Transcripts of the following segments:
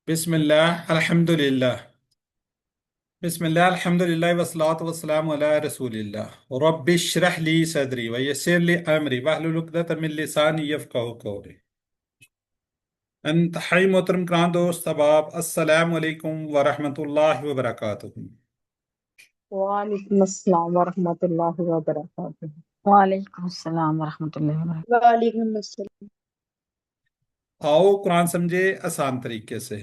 बिस्मिल्लाह अल्हम्दुलिल्लाह। बिस्मिल्लाह अल्हम्दुलिल्लाह वस्सलातु वस्सलामु अला रसूलिल्लाह रब्बि इश्रह ली सदरी व यस्सिर ली अमरी वहलुल उक़दतम मिन लिसानी यफ़क़हू क़ौली। इंतहाई मोहतरम कराम दोस्त अहबाब, अस्सलामु अलैकुम व रहमतुल्लाहि व बरकातुहू। वालेकुम अस्सलाम वरहमतुल्लाहि वबरकातुहू। वालेकुम अस्सलाम वरहमतुल्लाहि वबरकातुहू। वालेकुम अस्सलाम। आओ कुरान समझे आसान तरीके से।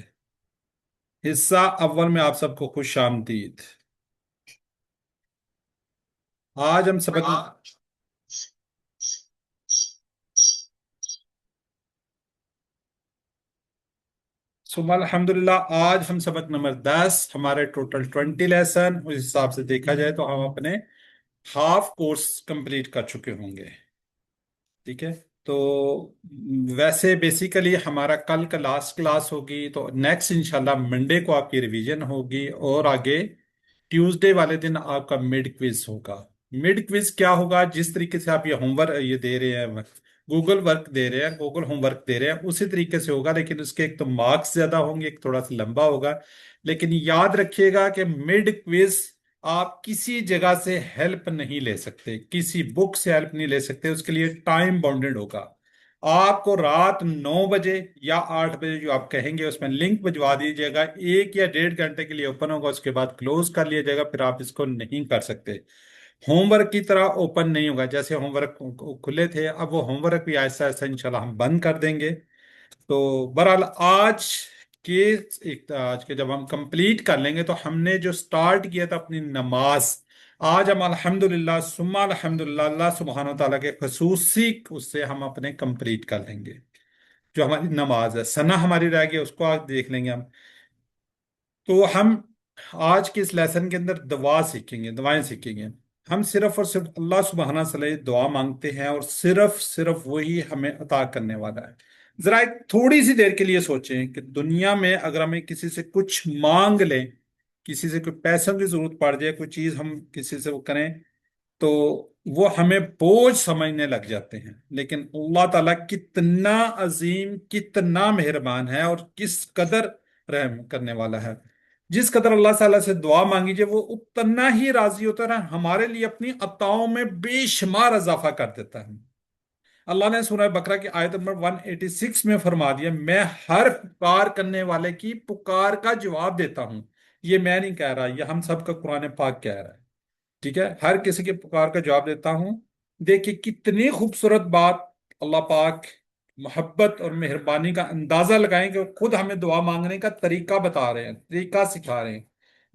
हिस्सा अव्वल में आप सबको खुश आमदीद। आज हम सबक सुबह अल्हम्दुलिल्लाह आज हम सबक नंबर 10, हमारे टोटल 20 लेसन, उस हिसाब से देखा जाए तो हम अपने हाफ कोर्स कंप्लीट कर चुके होंगे। ठीक है। तो वैसे बेसिकली हमारा कल का लास्ट क्लास होगी, तो नेक्स्ट इंशाल्लाह मंडे को आपकी रिवीजन होगी और आगे ट्यूसडे वाले दिन आपका मिड क्विज होगा। मिड क्विज क्या होगा? जिस तरीके से आप ये होमवर्क ये दे रहे हैं, गूगल वर्क दे रहे हैं, गूगल होमवर्क दे रहे हैं, उसी तरीके से होगा, लेकिन उसके एक तो मार्क्स ज्यादा होंगे, एक थोड़ा सा लंबा होगा। लेकिन याद रखिएगा कि मिड क्विज आप किसी जगह से हेल्प नहीं ले सकते, किसी बुक से हेल्प नहीं ले सकते, उसके लिए टाइम बाउंडेड होगा। आपको रात 9 बजे या 8 बजे जो आप कहेंगे उसमें लिंक भिजवा दीजिएगा, 1 या 1.5 घंटे के लिए ओपन होगा, उसके बाद क्लोज कर लिया जाएगा, फिर आप इसको नहीं कर सकते। होमवर्क की तरह ओपन नहीं होगा, जैसे होमवर्क खुले थे, अब वो होमवर्क भी ऐसा ऐसा इंशाल्लाह हम बंद कर देंगे। तो बहरहाल के आज के जब हम कंप्लीट कर लेंगे, तो हमने जो स्टार्ट किया था अपनी नमाज, आज हम अल्हम्दुलिल्लाह सुम्मा अल्हम्दुलिल्लाह अल्लाह सुब्हानहू तआला के खसूसी उससे हम अपने कंप्लीट कर लेंगे। जो हमारी नमाज है, सना हमारी रह गई, उसको आज देख लेंगे हम। तो हम आज के इस लेसन के अंदर दुआ सीखेंगे, दुआएं सीखेंगे। हम सिर्फ और सिर्फ अल्लाह सुब्हाना से दुआ मांगते हैं और सिर्फ सिर्फ वही हमें अता करने वाला है। जरा एक थोड़ी सी देर के लिए सोचें कि दुनिया में अगर हमें किसी से कुछ मांग लें, किसी से कोई पैसों की जरूरत पड़ जाए, कोई चीज हम किसी से वो करें, तो वो हमें बोझ समझने लग जाते हैं। लेकिन अल्लाह ताला कितना अजीम, कितना मेहरबान है और किस कदर रहम करने वाला है। जिस कदर अल्लाह ताला से दुआ मांगीजिए, वो उतना ही राजी होता है, हमारे लिए अपनी अताओं में बेशुमार इजाफा कर देता है। अल्लाह ने सूरह बकरा की आयत नंबर 186 में फरमा दिया, मैं हर पुकार करने वाले की पुकार का जवाब देता हूं। ये मैं नहीं कह रहा, ये हम सब का कुरान पाक कह रहा है। ठीक है, हर किसी के पुकार का जवाब देता हूं। देखिए कितनी खूबसूरत बात। अल्लाह पाक मोहब्बत और मेहरबानी का अंदाजा लगाएं कि वो खुद हमें दुआ मांगने का तरीका बता रहे हैं, तरीका सिखा रहे हैं।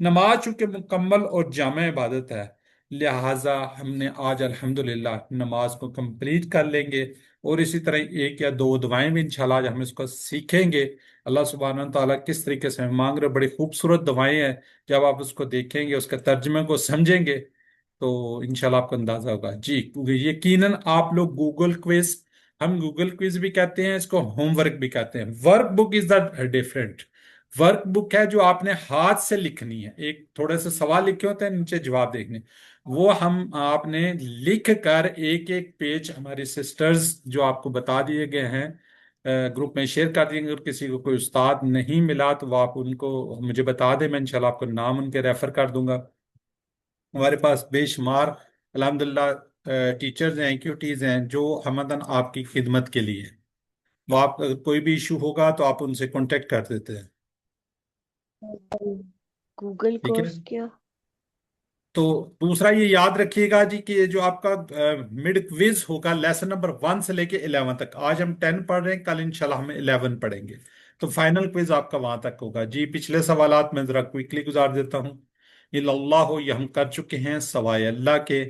नमाज चूंकि मुकम्मल और जामे इबादत है, लिहाजा हमने आज अल्हम्दुलिल्लाह नमाज को कंप्लीट कर लेंगे। और इसी तरह एक या दो दुआएं भी इंशाल्लाह आज हम इसको सीखेंगे। अल्लाह सुब्हानहू व तआला किस तरीके से हम मांग रहे, बड़ी खूबसूरत दुआएं हैं। जब आप उसको देखेंगे, उसके तर्जमे को समझेंगे, तो इंशाल्लाह आपको अंदाजा होगा। जी, यकीनन आप लोग गूगल क्विज, हम गूगल क्विज भी कहते हैं इसको, होमवर्क भी कहते हैं। Work book is the different. Work book है जो आपने हाथ से लिखनी है, एक थोड़े से सवाल लिखे होते हैं, नीचे जवाब देखने, वो हम आपने लिख कर एक एक पेज हमारी सिस्टर्स जो आपको बता दिए गए हैं ग्रुप में शेयर कर देंगे। अगर किसी को कोई उस्ताद नहीं मिला तो वो आप उनको मुझे बता दें, मैं इंशाल्लाह आपको नाम उनके रेफर कर दूंगा। हमारे पास बेशुमार अल्हम्दुलिल्लाह टीचर्स हैं, एक्यूटीज हैं, जो हमदन आपकी खिदमत के लिए हैं। वो आप अगर कोई भी इशू होगा तो आप उनसे कांटेक्ट कर देते हैं। गूगल ठीक है। कोर्स क्या? तो दूसरा ये याद रखिएगा जी कि ये जो आपका मिड क्विज होगा लेसन नंबर 1 से लेके 11 तक, आज हम 10 पढ़ रहे हैं, कल इंशाल्लाह हम 11 पढ़ेंगे। तो फाइनल क्विज आपका वहां तक होगा जी। पिछले सवालात में जरा क्विकली गुजार देता हूँ। इल्लल्लाहु, ये हम कर चुके हैं सवाए अल्लाह के।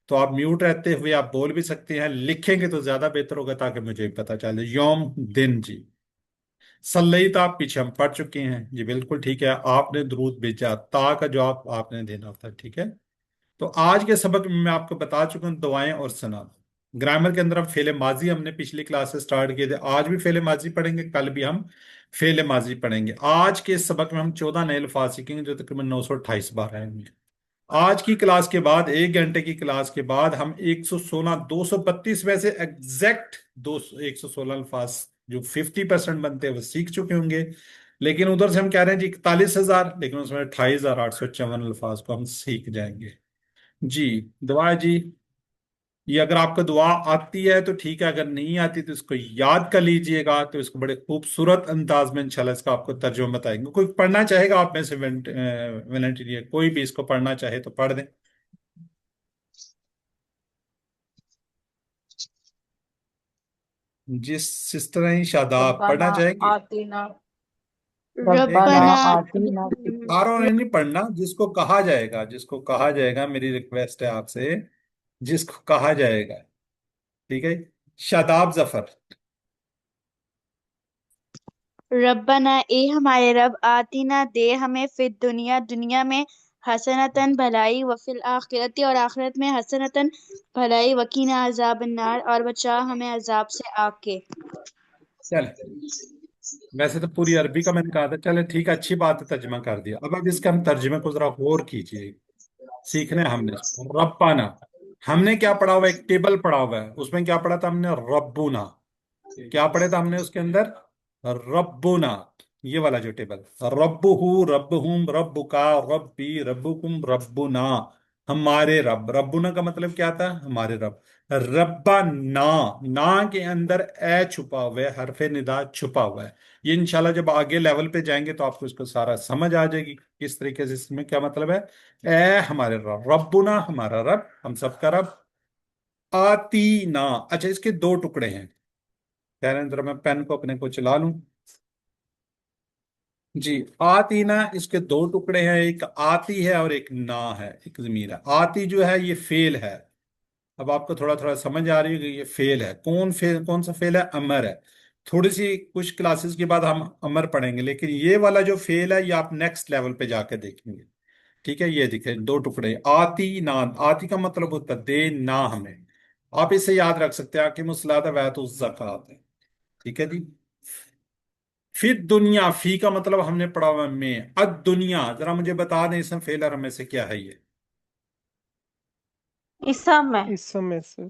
तो आप म्यूट रहते हुए आप बोल भी सकते हैं, लिखेंगे तो ज्यादा बेहतर होगा ताकि मुझे भी पता चले। यौम दिन जी। सल्लई तो आप पीछे हम पढ़ चुके हैं जी, बिल्कुल ठीक है। आपने दुरूद भेजा, ता का जवाब आपने देना होता है। ठीक है। तो आज के सबक में मैं आपको बता चुका हूं दुआएं और सना। ग्रामर के अंदर हम फेले माजी हमने पिछली क्लास से स्टार्ट किए थे, आज भी फेले माजी पढ़ेंगे, कल भी हम फेले माजी पढ़ेंगे। आज के इस सबक में हम 14 नए अल्फाज सीखेंगे जो तकरीबन 928 बार आएंगे। आज की क्लास के बाद, 1 घंटे की क्लास के बाद, हम 116 232 में से एग्जैक्ट 200 116 अल्फाज जो 50% बनते हैं वो सीख चुके होंगे। लेकिन उधर से हम कह रहे हैं जी 41,000, लेकिन उसमें 28,854 अल्फाज को हम सीख जाएंगे। जी दुआ है जी। ये अगर आपको दुआ आती है तो ठीक है, अगर नहीं आती तो इसको याद कर लीजिएगा। तो इसको बड़े खूबसूरत अंदाज में इंशाल्लाह इसका आपको तर्जुमा बताएंगे। कोई पढ़ना चाहेगा आप में से वॉलंटियर, कोई भी इसको पढ़ना चाहे तो पढ़ दें। जिस सिस्टर हैं शादाब, पढ़ना रब्बाना चाहेंगे? आतीना रब्बाना रब्बना आतीना सारों ने नहीं पढ़ना, जिसको कहा जाएगा, जिसको कहा जाएगा, मेरी रिक्वेस्ट है आपसे, जिसको कहा जाएगा। ठीक है, शादाब जफर। रब्बना ए हमारे रब आतीना दे हमें फिर दुनिया दुनिया में हसनतन भलाई वफिल आखिरती और आखिरत में हसनतन भलाई वकीना अजाब अन्नार और बचा हमें अजाब से आग के। चल, वैसे तो पूरी अरबी का मैंने कहा था, चले ठीक है, अच्छी बात है, तर्जमा कर दिया। अब इसके हम तर्जमे को जरा गौर कीजिए, सीखने हैं हमने इसको। रब्बाना, हमने क्या पढ़ा हुआ है? एक टेबल पढ़ा हुआ है, उसमें क्या पढ़ा था हमने? रब्बुना। क्या पढ़े था हमने उसके अंदर? रब्बुना, ये वाला जो टेबल, रब्बुहु रब्बुहुम रब्बुका रब्बी रब्बुकुम रब्बुना, हमारे रब। रब्बुना का मतलब क्या था? हमारे रब। रब्बा ना, ना के अंदर ए छुपा हुआ है, हरफे निदा छुपा हुआ है। ये इंशाल्लाह जब आगे लेवल पे जाएंगे तो आपको इसको सारा समझ आ जाएगी किस तरीके से इसमें क्या मतलब है। ए हमारे रब, रब्बुना हमारा रब, हम सबका रब। आती ना, अच्छा इसके दो टुकड़े हैं। कह रहे हैं जरा मैं पेन को अपने को चला लूं। जी, आती ना, इसके दो टुकड़े हैं, एक आती है और एक ना है, एक जमीर है। आती जो है ये फेल है। अब आपको थोड़ा थोड़ा समझ आ रही है कि ये फेल है। कौन सा फेल है? अमर है। थोड़ी सी कुछ क्लासेस के बाद हम अमर पढ़ेंगे, लेकिन ये वाला जो फेल है ये आप नेक्स्ट लेवल पे जाके देखेंगे। ठीक है, ये दिखे दो टुकड़े, आती ना। आती का मतलब होता है दे ना हमें। आप इसे याद रख सकते हैं कि मुसलात वैत ज़कात है। ठीक है जी। फिर दुनिया, फी का मतलब हमने पढ़ा हुआ है में। अद दुनिया, जरा मुझे बता दें इसमें फेलर में से क्या है ये? इसम है। इस समय सर।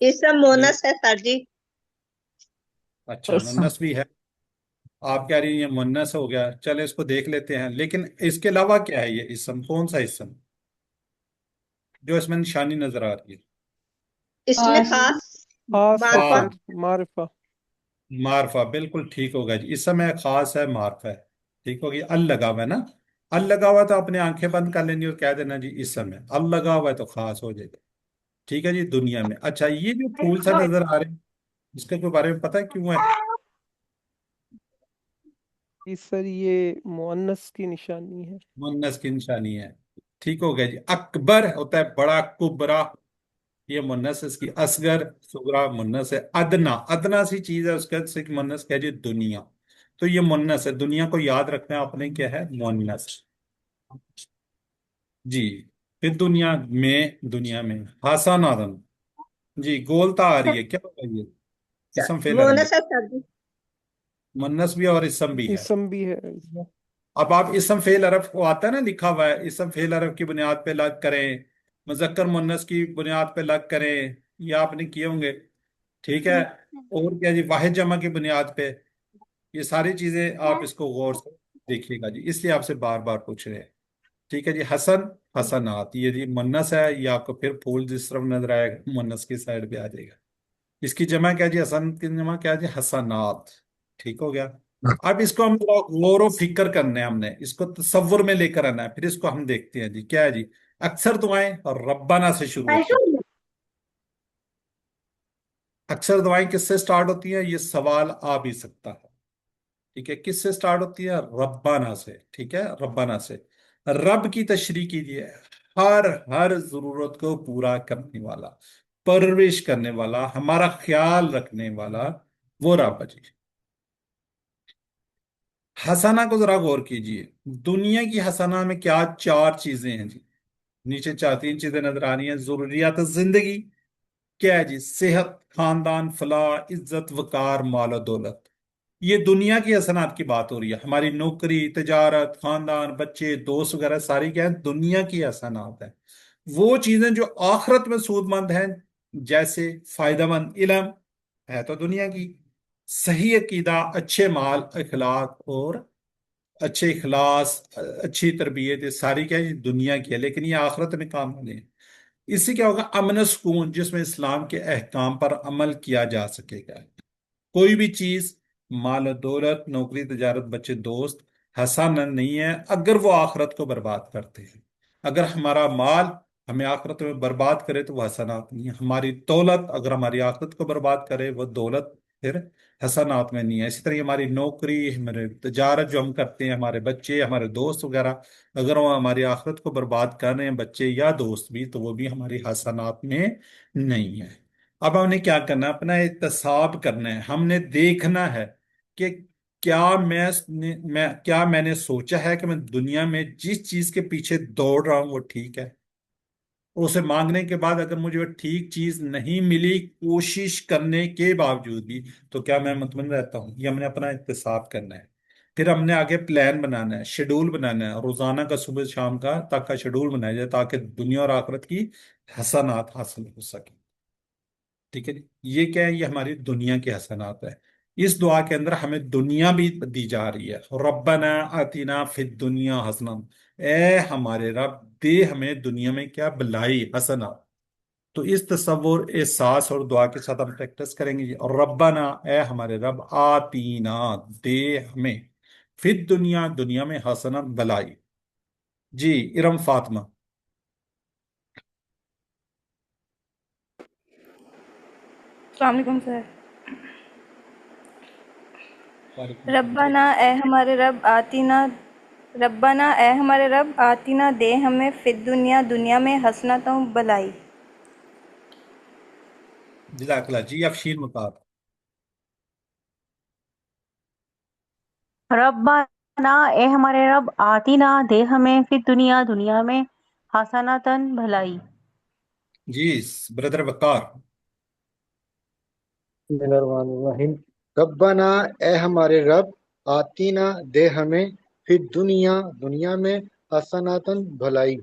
ये सब बिल, मोनस है सर जी। अच्छा इसम मुन्नस भी है। आप कह रही हैं ये मुन्नस हो गया, चले इसको देख लेते हैं। लेकिन इसके अलावा क्या है ये इसम? कौन सा इसम जो इसमें निशानी नजर आ रही है? इसमें खास खास है मार्फा। हाँ, सर, मारिफा। मारफा, बिल्कुल ठीक होगा जी। इस समय खास है, मारफा है। ठीक होगी। अल लगा हुआ है ना, अल लगा हुआ है तो अपने आंखें बंद कर लेनी और कह देना जी इस समय अल लगा हुआ है तो खास हो जाएगा। ठीक है जी। दुनिया में, अच्छा ये जो फूल सा नजर आ रहे हैं, इसके के बारे में पता है क्यों है? जी सर, ये मुअन्नस की निशानी है। मुन्नस की निशानी है। ठीक हो गया जी। अकबर होता है बड़ा, कुबरा ये मुन्नस है इसकी। असगर सुगरा मुन्नस है। अदना, अदना सी चीज है उसका से मुन्नस क्या है जी? दुनिया। तो ये मुन्नस है, दुनिया को याद रखना है आपने, क्या है? मुन्नस। जी। फिर दुनिया में, दुनिया में हसन आदम। जी गोलता आ रही है, क्या होगा ये? इसम फेल आरम है। मोनस है सर जी। मुन्नस भी और इसम भी है। इसम भी है। अब आप इसम फेल अरफ को आता है ना लिखा हुआ है, इसम फेल अरफ की बुनियाद पे लग करें, मुजक्कर मुन्नस की बुनियाद पे लग करें, ये आपने किए होंगे। ठीक है। और क्या जी? वाहिद जमा की बुनियाद पे। ये सारी चीजें आप इसको गौर से देखिएगा जी, इसलिए आपसे बार बार पूछ रहे हैं। ठीक है जी। हसन, हसनात, ये जी मुन्नस है, ये आपको फिर फूल जिस तरफ नजर आएगा मुन्नस की साइड पे आ जाएगा। इसकी जमा क्या जी? हसन की जमा क्या जी? हसनात। ठीक हो गया। अब इसको हम गौर व फिक्र करने हैं, हमने इसको तसव्वुर में लेकर आना है, फिर इसको हम देखते हैं जी क्या है जी। अक्सर दुआएं और रब्बाना से शुरू होती हैं। अक्सर दुआएं किससे स्टार्ट होती हैं? ये सवाल आ भी सकता है। ठीक है, किससे स्टार्ट होती है? रब्बाना से। ठीक है, रब्बाना से। रब की तशरीह कीजिए। हर हर जरूरत को पूरा करने वाला, परवरिश करने वाला, हमारा ख्याल रखने वाला, वो रब है जी। हसना को जरा गौर कीजिए। दुनिया की हसना में क्या चार चीजें हैं जी? नीचे चार तीन चीजें नजर आ रही हैं। जरूरियात जिंदगी क्या है जी? सेहत, खानदान, फलाह, इज्जत, वकार, माल और दौलत। ये दुनिया की हसनात की बात हो रही है। हमारी नौकरी, तिजारत, खानदान, बच्चे, दोस्त वगैरह सारी क्या है? दुनिया की हसनात है। वो चीजें जो आखिरत में सूदमंद हैं, जैसे फायदेमंद इल्म, है तो दुनिया की। सही अकीदा, अच्छे माल, अखलाक और اچھے اخلاص، اچھی تربیت، یہ ساری کیا ہے دنیا کی ہے، لیکن یہ آخرت میں کام ہونے ہیں۔ اس سے کیا ہوگا؟ امن و سکون، جس میں اسلام کے احکام پر عمل کیا جا سکے گا۔ کوئی بھی چیز، مال و دولت، نوکری، تجارت، بچے، دوست حسن نہیں ہے اگر وہ آخرت کو برباد کرتے ہیں۔ اگر ہمارا مال ہمیں آخرت میں برباد کرے تو وہ حسنات نہیں ہے، ہماری دولت اگر ہماری آخرت کو برباد کرے وہ دولت پھر حسنات میں نہیں ہے۔ اسی طرح ہماری نوکری، ہمارے تجارت جو ہم کرتے ہیں، ہمارے بچے، ہمارے دوست وغیرہ، اگر وہ ہماری آخرت کو برباد کر رہے ہیں، بچے یا دوست بھی، تو وہ بھی ہماری حسنات میں نہیں ہے۔ اب ہم نے کیا کرنا ہے؟ اپنا احتساب کرنا ہے، ہم نے دیکھنا ہے کہ کیا کیا میں نے سوچا ہے کہ میں دنیا میں جس چیز کے پیچھے دوڑ رہا ہوں وہ ٹھیک ہے؟ اسے مانگنے کے بعد اگر مجھے وہ ٹھیک چیز نہیں ملی کوشش کرنے کے باوجود بھی، تو کیا میں مطمئن رہتا ہوں؟ یہ ہم نے اپنا احتساب کرنا ہے۔ پھر ہم نے آگے پلان بنانا ہے، شیڈول بنانا ہے، روزانہ کا، صبح شام کا تک کا شیڈول بنایا جائے تاکہ دنیا اور آخرت کی حسنات حاصل ہو سکے۔ ٹھیک ہے جی، یہ کیا ہے؟ یہ ہماری دنیا کے حسنات ہے۔ اس دعا کے اندر ہمیں دنیا بھی دی جا رہی ہے، ربنا آتنا فی الدنیا حسنا، اے ہمارے رب دے ہمیں دنیا میں کیا؟ بلائی، حسنات۔ تو اس تصور، احساس اور دعا کے ساتھ ہم پریکٹس کریں گے جی، اور ربنا اے ہمارے رب، آتینا دے ہمیں، فی الدنیا دنیا میں، حسنا بلائی۔ جی ارم فاطمہ۔ السلام علیکم سر۔ وعلیکم السلام جی۔ ربنا اے ہمارے رب آتینا دے ہمیں فی الدنیا دنیا میں حسنتوں بلائی۔ جزاک اللہ جی، افشین مکات۔ ربنا اے ہمارے رب آتینا دے ہمیں فی دنیا دنیا میں حسناتن بھلائی۔ جی بردر وقار۔ بسم اللہ الرحمن الرحیم۔ ربنا اے ہمارے رب، آتینا دے ہمیں، فی دنیا دنیا میں، حسناتن بھلائی۔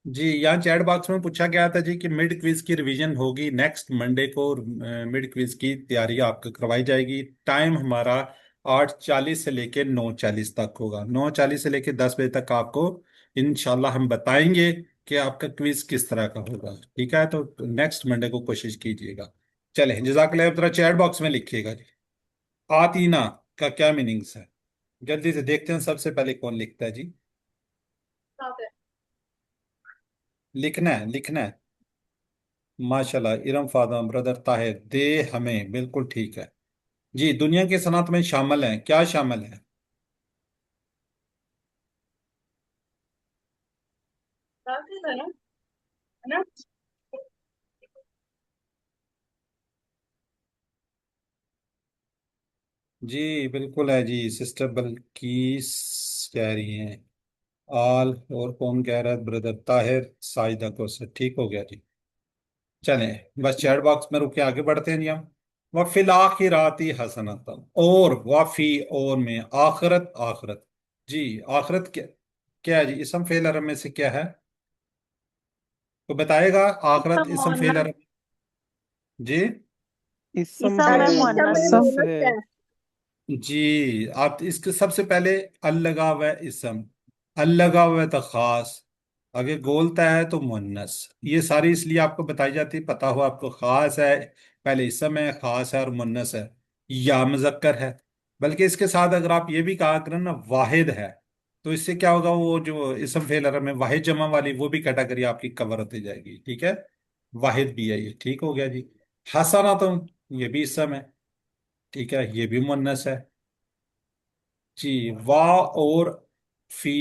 جی یہاں چیٹ باکس میں پوچھا گیا تھا جی کہ مڈ کوئز کی ریویژن ہوگی نیکسٹ منڈے کو، مڈ کوئز کی تیاری آپ کو کروائی جائے گی۔ ٹائم ہمارا 8:40 سے لے کے 9:40 تک ہوگا، 9:40 سے لے کے 10 بجے تک آپ کو انشاءاللہ ہم بتائیں گے کہ آپ کا کوئز کس طرح کا ہوگا۔ ٹھیک ہے، تو نیکسٹ منڈے کو کوشش کیجیے گا۔ چلیں جزاک اللہ، ذرا چیٹ باکس میں لکھیے گا جی آتینا کا کیا میننگس ہے، جلدی سے دیکھتے ہیں سب سے پہلے کون لکھتا ہے جی۔ لکھنا ہے، لکھنا ہے۔ ماشاءاللہ ارم فاطمہ، بردر طاہر، دے ہمیں، بالکل ٹھیک ہے جی۔ دنیا کی صنعت میں شامل ہیں، کیا شامل ہے؟ جی بالکل ہے جی، سسٹر بلکیس کہہ رہی ہیں، آل، اور کون کہہ رہا ہے؟ بردر طاہر، ساجدہ کو سے، ٹھیک ہو گیا جی۔ چلیں بس چیٹ باکس میں رکے، آگے بڑھتے ہیں جی ہم۔ وفی الآخراتی حسنۃ، اور وفی، اور میں، آخرت، آخرت۔ جی آخرت کیا کیا ہے جی؟ اسم فعل عرب میں سے کیا ہے؟ تو بتائے گا آخرت اسم فعل عرب؟ جی اسم اسم ہے، ہے اسم مؤنث۔ مؤنث ہے۔ مؤنث ہے۔ جی، آپ اس کے سب سے پہلے اللگا و اسم، اللگا و تو خاص، اگر گولتا ہے تو مؤنث، یہ ساری اس لیے آپ کو بتائی جاتی، پتا ہو آپ کو، خاص ہے پہلے، اسم ہے، خاص ہے، اور مؤنث ہے یا مذکر ہے۔ بلکہ اس کے ساتھ اگر آپ یہ بھی کہا کریں نا واحد ہے، تو اس سے کیا ہوگا؟ وہ جو اسم فعل عرب میں واحد جمع والی وہ بھی کیٹاگری آپ کی کور ہوتی جائے گی۔ ٹھیک ہے، واحد بھی ہے یہ، ٹھیک ہو گیا جی۔ حسناتم، یہ بھی اسم ہے، ٹھیک ہے، یہ بھی مؤنث ہے جی۔ وا اور فی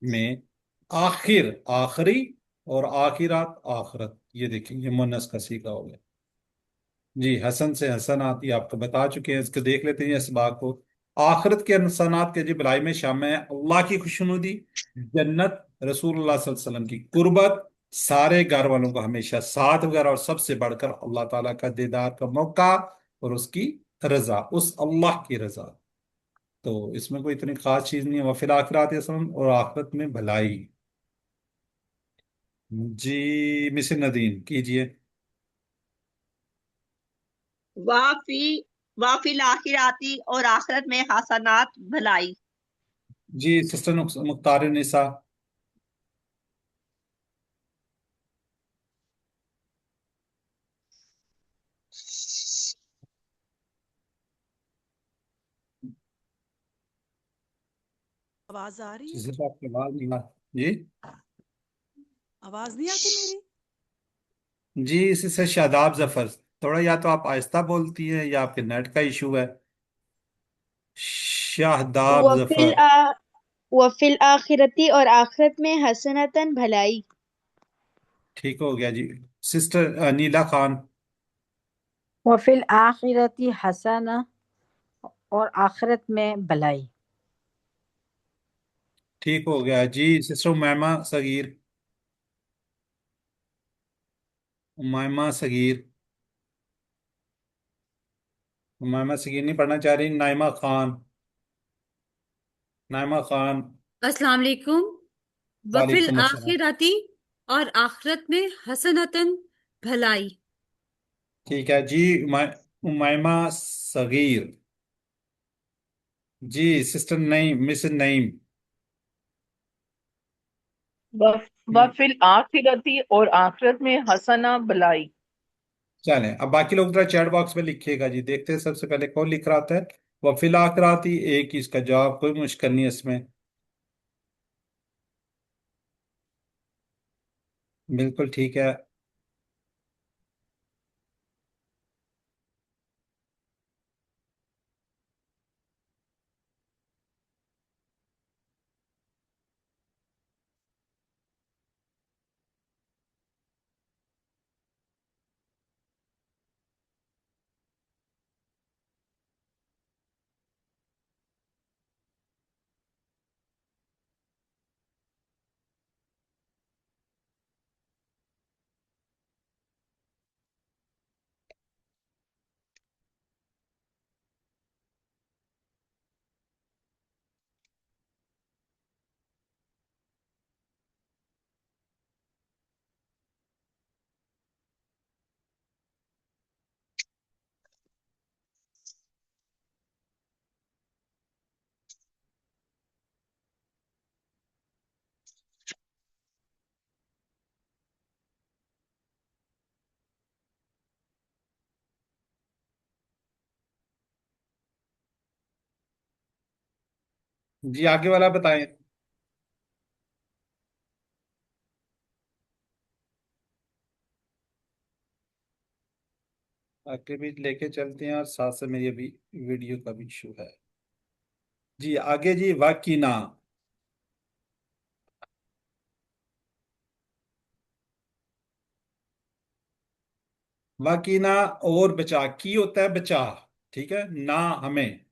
میں آخر، آخری، اور آخرات، آخرت، یہ دیکھیں یہ مؤنث کا صیغہ ہو گیا جی۔ حسن سے حسنات یہ آپ کو بتا چکے ہیں، اس کو دیکھ لیتے ہیں اس بات کو۔ آخرت کے حسنات کے جی بلائی میں شامل ہے اللہ کی خوشنودی، جنت، رسول اللہ صلی اللہ علیہ وسلم کی قربت، سارے گھر والوں کو ہمیشہ ساتھ وغیرہ، اور سب سے بڑھ کر اللہ تعالیٰ کا دیدار کا موقع، اور اس کی رضا، اس اللہ کی رضا۔ تو اس میں کوئی اتنی خاص چیز نہیں ہے۔ وفی الآخرات حسن، اور آخرت میں بھلائی۔ جی مسز ندیم کیجئے۔ وافی वाफिल आखिराती और आखिरत में हसनात भलाई। जी सिस्टर मुख्तार निसा। आवाज आ रही है? जिसे आपकी आवाज नहीं आ जी। आवाज नहीं आती मेरी? जी इससे शादाब जफर, थोड़ा या तो आप आहिस्ता बोलती हैं या आपके नेट का इशू है। शाहदाब वफिल जफर। आ वफिल आखिरती और आखिरत में हसनतन भलाई। ठीक हो गया जी। सिस्टर नीला खान। वफिल आखिरती हसना और आखिरत में भलाई। ठीक हो गया जी। सिस्टर उमैमा सगीर। उमैमा सगीर। उमैमा सगीर नहीं पढ़ना चाह रही। नाइमा खान। नाइमा खान। अस्सलाम वालेकुम। वफिल वालेकुम अस्सलाम। आखिरती और आखिरत में हसनतन भलाई। ठीक है जी। उमैमा सगीर। जी सिस्टर नईम, मिस नईम। वफिल आखिरती और आखिरत में हसना भलाई। चलें अब बाकी लोग जरा चैट बॉक्स में लिखिएगा जी, देखते हैं सबसे पहले कौन लिख रहा था। वफिल आखिराती, एक ही इसका जवाब, कोई मुश्किल नहीं है इसमें। बिल्कुल ठीक है। जी आगे वाला बताएं। आगे भी लेके चलते हैं और साथ से मेरी अभी वीडियो का भी इशू है। जी आगे जी। वाकिना। वाकिना और बचा, की होता है बचा, ठीक है ना हमें।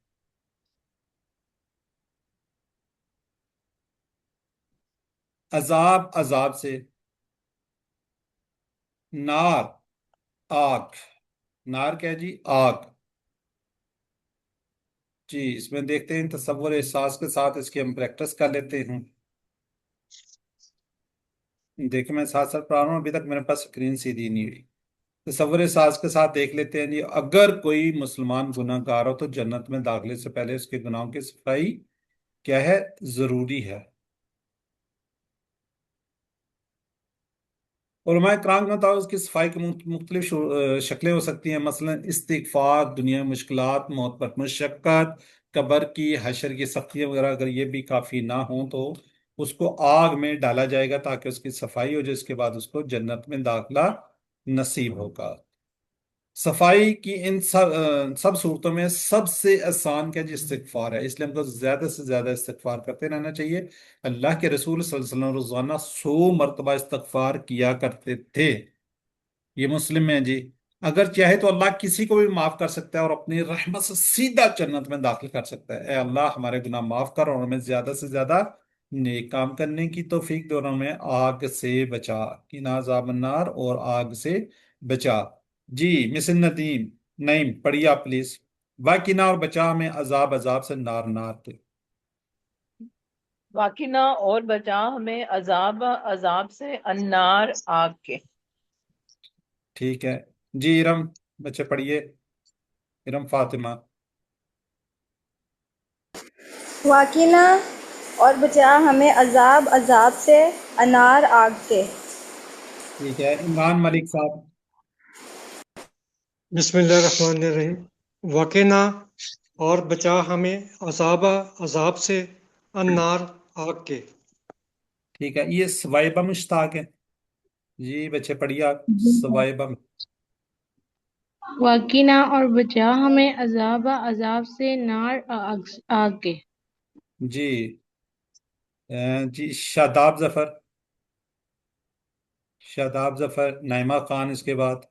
अजाब, अजाब से। नार, आग। नार क्या है जी? आग। जी इसमें देखते हैं तसव्वुर एहसास के साथ इसकी हम प्रैक्टिस कर लेते हैं। देखिए मैं साथ साथ पढ़ा रहा हूँ, अभी तक मेरे पास स्क्रीन सीधी नहीं हुई। तसव्वुर एहसास के साथ देख लेते हैं जी। अगर कोई मुसलमान गुनाहगार हो तो जन्नत में दाखिले से पहले उसके गुनाहों की सफाई क्या है? जरूरी है। उलमाए कराम का बताओ उसकी सफाई की मुख्तलिफ शक्लें हो सकती हैं। मसलन इस्तिगफार, दुनिया में मुश्किलात, मौत पर मुशक्कत, कब्र की, हशर की सख्तियां वगैरह। अगर ये भी काफ़ी ना हो तो उसको आग में डाला जाएगा ताकि उसकी सफाई हो, जिसके बाद उसको जन्नत में दाखिला नसीब होगा। सफाई की इन सब सूरतों में सबसे आसान क्या जी? इस्तिगफार है। इसलिए हमको ज्यादा से ज्यादा इस्तिगफार करते रहना चाहिए। अल्लाह के रसूल सल्लल्लाहु अलैहि वसल्लम रोजाना 100 मरतबा इस्तिगफार किया करते थे। ये मुस्लिम है जी। अगर चाहे तो अल्लाह किसी को भी माफ कर सकता है और अपनी रहमत से सीधा जन्नत में दाखिल कर सकता है। ए अल्लाह हमारे गुनाह माफ कर और हमें ज्यादा से ज्यादा नेक काम करने की तौफीक दे और हमें आग से बचा, कि नाज़ाबन्नार, और आग से बचा। जी मिस नदीम, नहीं पढ़िए आप प्लीज। वाकिना और बचा में अजाब, अजाब से नार, नार थे। वाकिना और बचा हमें अजाब, अजाब से अन्नार, आग के। ठीक है जी। इरम बच्चे पढ़िए। इरम फातिमा। वाकिना और बचा हमें अजाब अजाब से, अनार आग के। ठीक है, इमरान मलिक साहब। बिस्मिल्लाहिर्रहमानिर्रहीम। वकीना और बचा हमें अजाब से, अन्नार आग के। ठीक है, ये सवाइबा मुश्ताक है। जी बच्चे पढ़िए आप, सवाइबा। वकीना और बचा हमें अजाब से, नार आग के। जी जी शादाब जफर। शादाब जफर, नाइमा खान इसके बाद।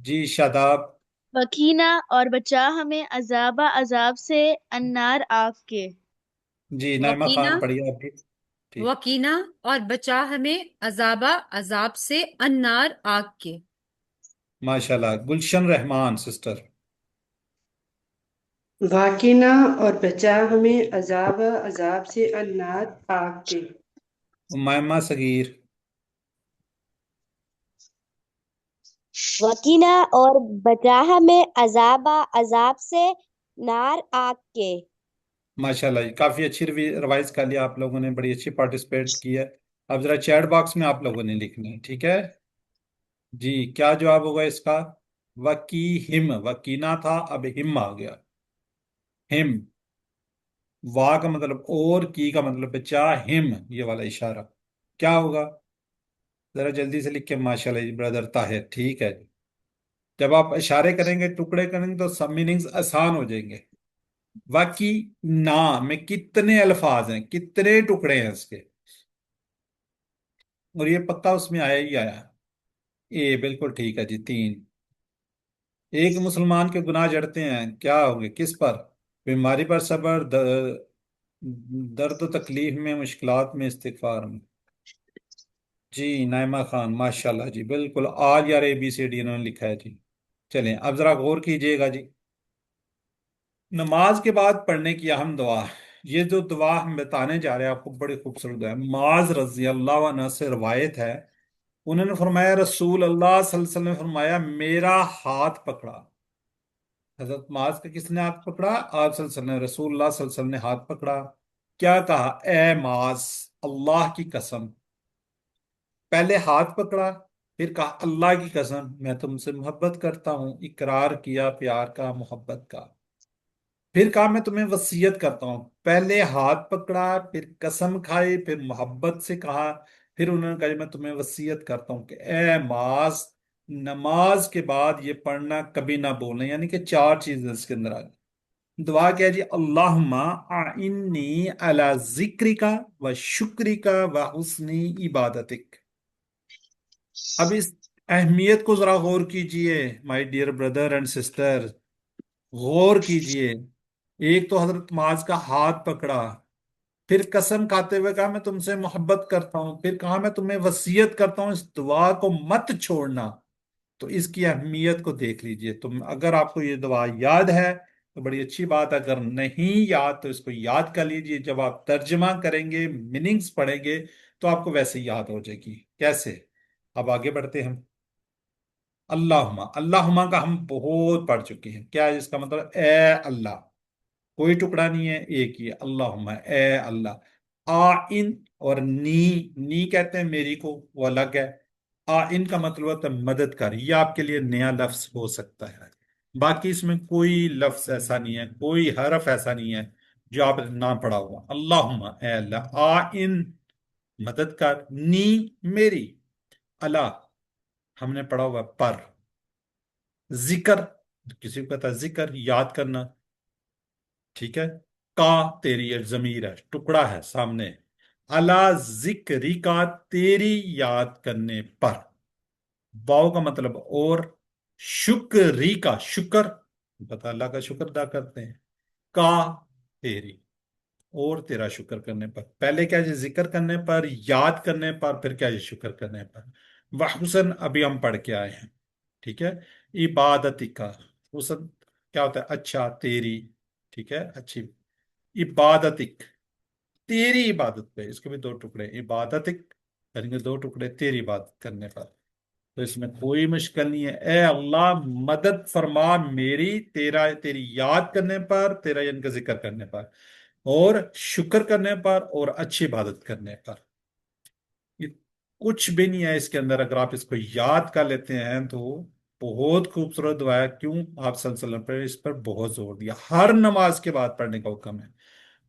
जी शादाब। वकीना और बचा हमें अजाब से, अन्नार आग के। जी नाइमा वकीना खान पढ़िए आप भी। ठीक। वकीना और बचा हमें अजाबा अजाब से, अन्नार आग के। माशाल्लाह, गुलशन रहमान सिस्टर। वाकिना और बचा हमें अजाब से, अन्नार आग के। उमायमा सगीर। वकीना और बचा हमें अजाब से, नार आग के। माशाल्लाह जी, काफी अच्छी रिवाइज कर लिया आप लोगों ने, बड़ी अच्छी पार्टिसिपेट की है। अब जरा चैट बॉक्स में आप लोगों ने लिखना है, ठीक है जी। क्या जवाब होगा इसका? वकी हिम, वकीना था, अब हिम आ गया। हिम, वाह का मतलब और, की का मतलब बचा, हिम ये वाला इशारा। क्या होगा? जरा जल्दी से लिख के माशाल्लाह जी ब्रदर ताहिर, ठीक है। जब आप इशारे करेंगे, टुकड़े करेंगे, तो सब मीनिंग्स आसान हो जाएंगे। वाकी ना में कितने अल्फाज हैं, कितने टुकड़े हैं इसके, और ये पक्का उसमें आया ही आया। ए बिल्कुल ठीक है जी, 3। एक मुसलमान के गुनाह जड़ते हैं, क्या होंगे, किस पर? बीमारी पर सब्र, दर्द तकलीफ में, मुश्किलात में, इस्तिगफार में। जी नाइमा खान माशाल्लाह जी, बिल्कुल आज यार ABCD इन्होंने लिखा है जी। चलें अब जरा गौर कीजिएगा जी। नमाज के बाद पढ़ने की अहम दुआ, ये जो दुआ हम बताने जा रहे हैं आपको, बड़ी खूबसूरत दुआ है। माज रजी अल्लाह अन्हु से रवायत है, उन्होंने फरमाया रसूल अल्लाह सल्लल्लाहु अलैहि वसल्लम ने फरमाया, मेरा हाथ पकड़ा। हजरत माज का किसने हाथ पकड़ा? आप सल्लल्लाहु अलैहि वसल्लम, रसूलुल्लाह सल्लल्लाहु अलैहि वसल्लम ने हाथ पकड़ा। क्या कहा? ए माज, अल्लाह की कसम। पहले हाथ पकड़ा, फिर कहा अल्लाह की कसम, मैं तुमसे मोहब्बत करता हूं, इकरार किया प्यार का, मोहब्बत का। फिर कहा मैं तुम्हें वसीयत करता हूं। पहले हाथ पकड़ा, फिर कसम खाई, फिर मोहब्बत से कहा, फिर उन्होंने कहा मैं तुम्हें वसीयत करता हूं कि ए माज, नमाज के बाद ये पढ़ना कभी ना भूलना। यानी कि 4 चीजें इसके अंदर आ गई। दुआ क्या है जी? अल्लाहुम्मा आइन्नी अला जिक्रिका व शुक्रिका व हुस्नी इबादतिक। अब इस अहमियत को जरा गौर कीजिए my dear brother and sister, गौर कीजिए। एक तो हजरत माज का हाथ पकड़ा, फिर कसम खाते हुए कहा मैं तुमसे मोहब्बत करता हूं, फिर कहा मैं तुम्हें वसीयत करता हूं इस दुआ को मत छोड़ना। तो इसकी अहमियत को देख लीजिए। तुम अगर आपको ये दुआ याद है तो बड़ी अच्छी बात है, अगर नहीं याद तो इसको याद कर लीजिए। जब आप तर्जमा करेंगे, मीनिंग्स पढ़ेंगे, तो आपको वैसे ही याद हो जाएगी। कैसे? अब आगे बढ़ते हैं। अल्लाहुम्मा, अल्लाहुम्मा का हम बहुत पढ़ चुके हैं। क्या है इसका मतलब? ए अल्लाह, कोई टुकड़ा नहीं है, एक ही है। अल्लाहुम्मा, ए अल्लाह। आ इन और नी कहते हैं मेरी को, वो अलग है। आ इन का मतलब होता है मददगार। ये आपके लिए नया लफ्ज हो सकता है। बाकी इसमें कोई लफ्ज ऐसा नहीं है, कोई हरफ ऐसा नहीं है जो आपने ना पढ़ा हुआ। अल्लाहुम्मा, ए अल्लाह। आ इन मददगार, नी मेरी, अला हमने पढ़ा हुआ पर, जिक्र किसी को कहता है जिक्र, याद करना, ठीक है। का तेरी, ये जमीर है, टुकड़ा है सामने। अला जिक्री का, तेरी याद करने पर। वाव का मतलब और, शुक्री का शुक्र, पता अल्लाह का शुक्र अदा करते हैं। का तेरी, और तेरा शुक्र करने पर। पहले क्या है? जिक्र करने पर, याद करने पर, फिर क्या है? शुक्र करने पर। वह हुसन अभी हम पढ़ के आए हैं, ठीक है। इबादत का हुसन क्या होता है? अच्छा, तेरी, ठीक है, अच्छी। इबादतिक, तेरी इबादत पे, इसके भी 2 टुकड़े, इबादतिक करेंगे 2 टुकड़े, तेरी इबादत करने पर। تو اس میں کوئی مشکل نہیں ہے. اے اللہ مدد فرما میری تیری یاد کرنے پر، تیرا ان کا ذکر کرنے پر، اور شکر کرنے پر، اور اچھی عبادت کرنے پر. یہ کچھ بھی نہیں ہے اس کے اندر. اگر آپ اس کو یاد کر لیتے ہیں تو بہت خوبصورت دعا ہے. کیوں آپ صلی اللہ علیہ وسلم پر اس پر بہت زور دیا. ہر نماز کے بعد پڑھنے کا حکم ہے.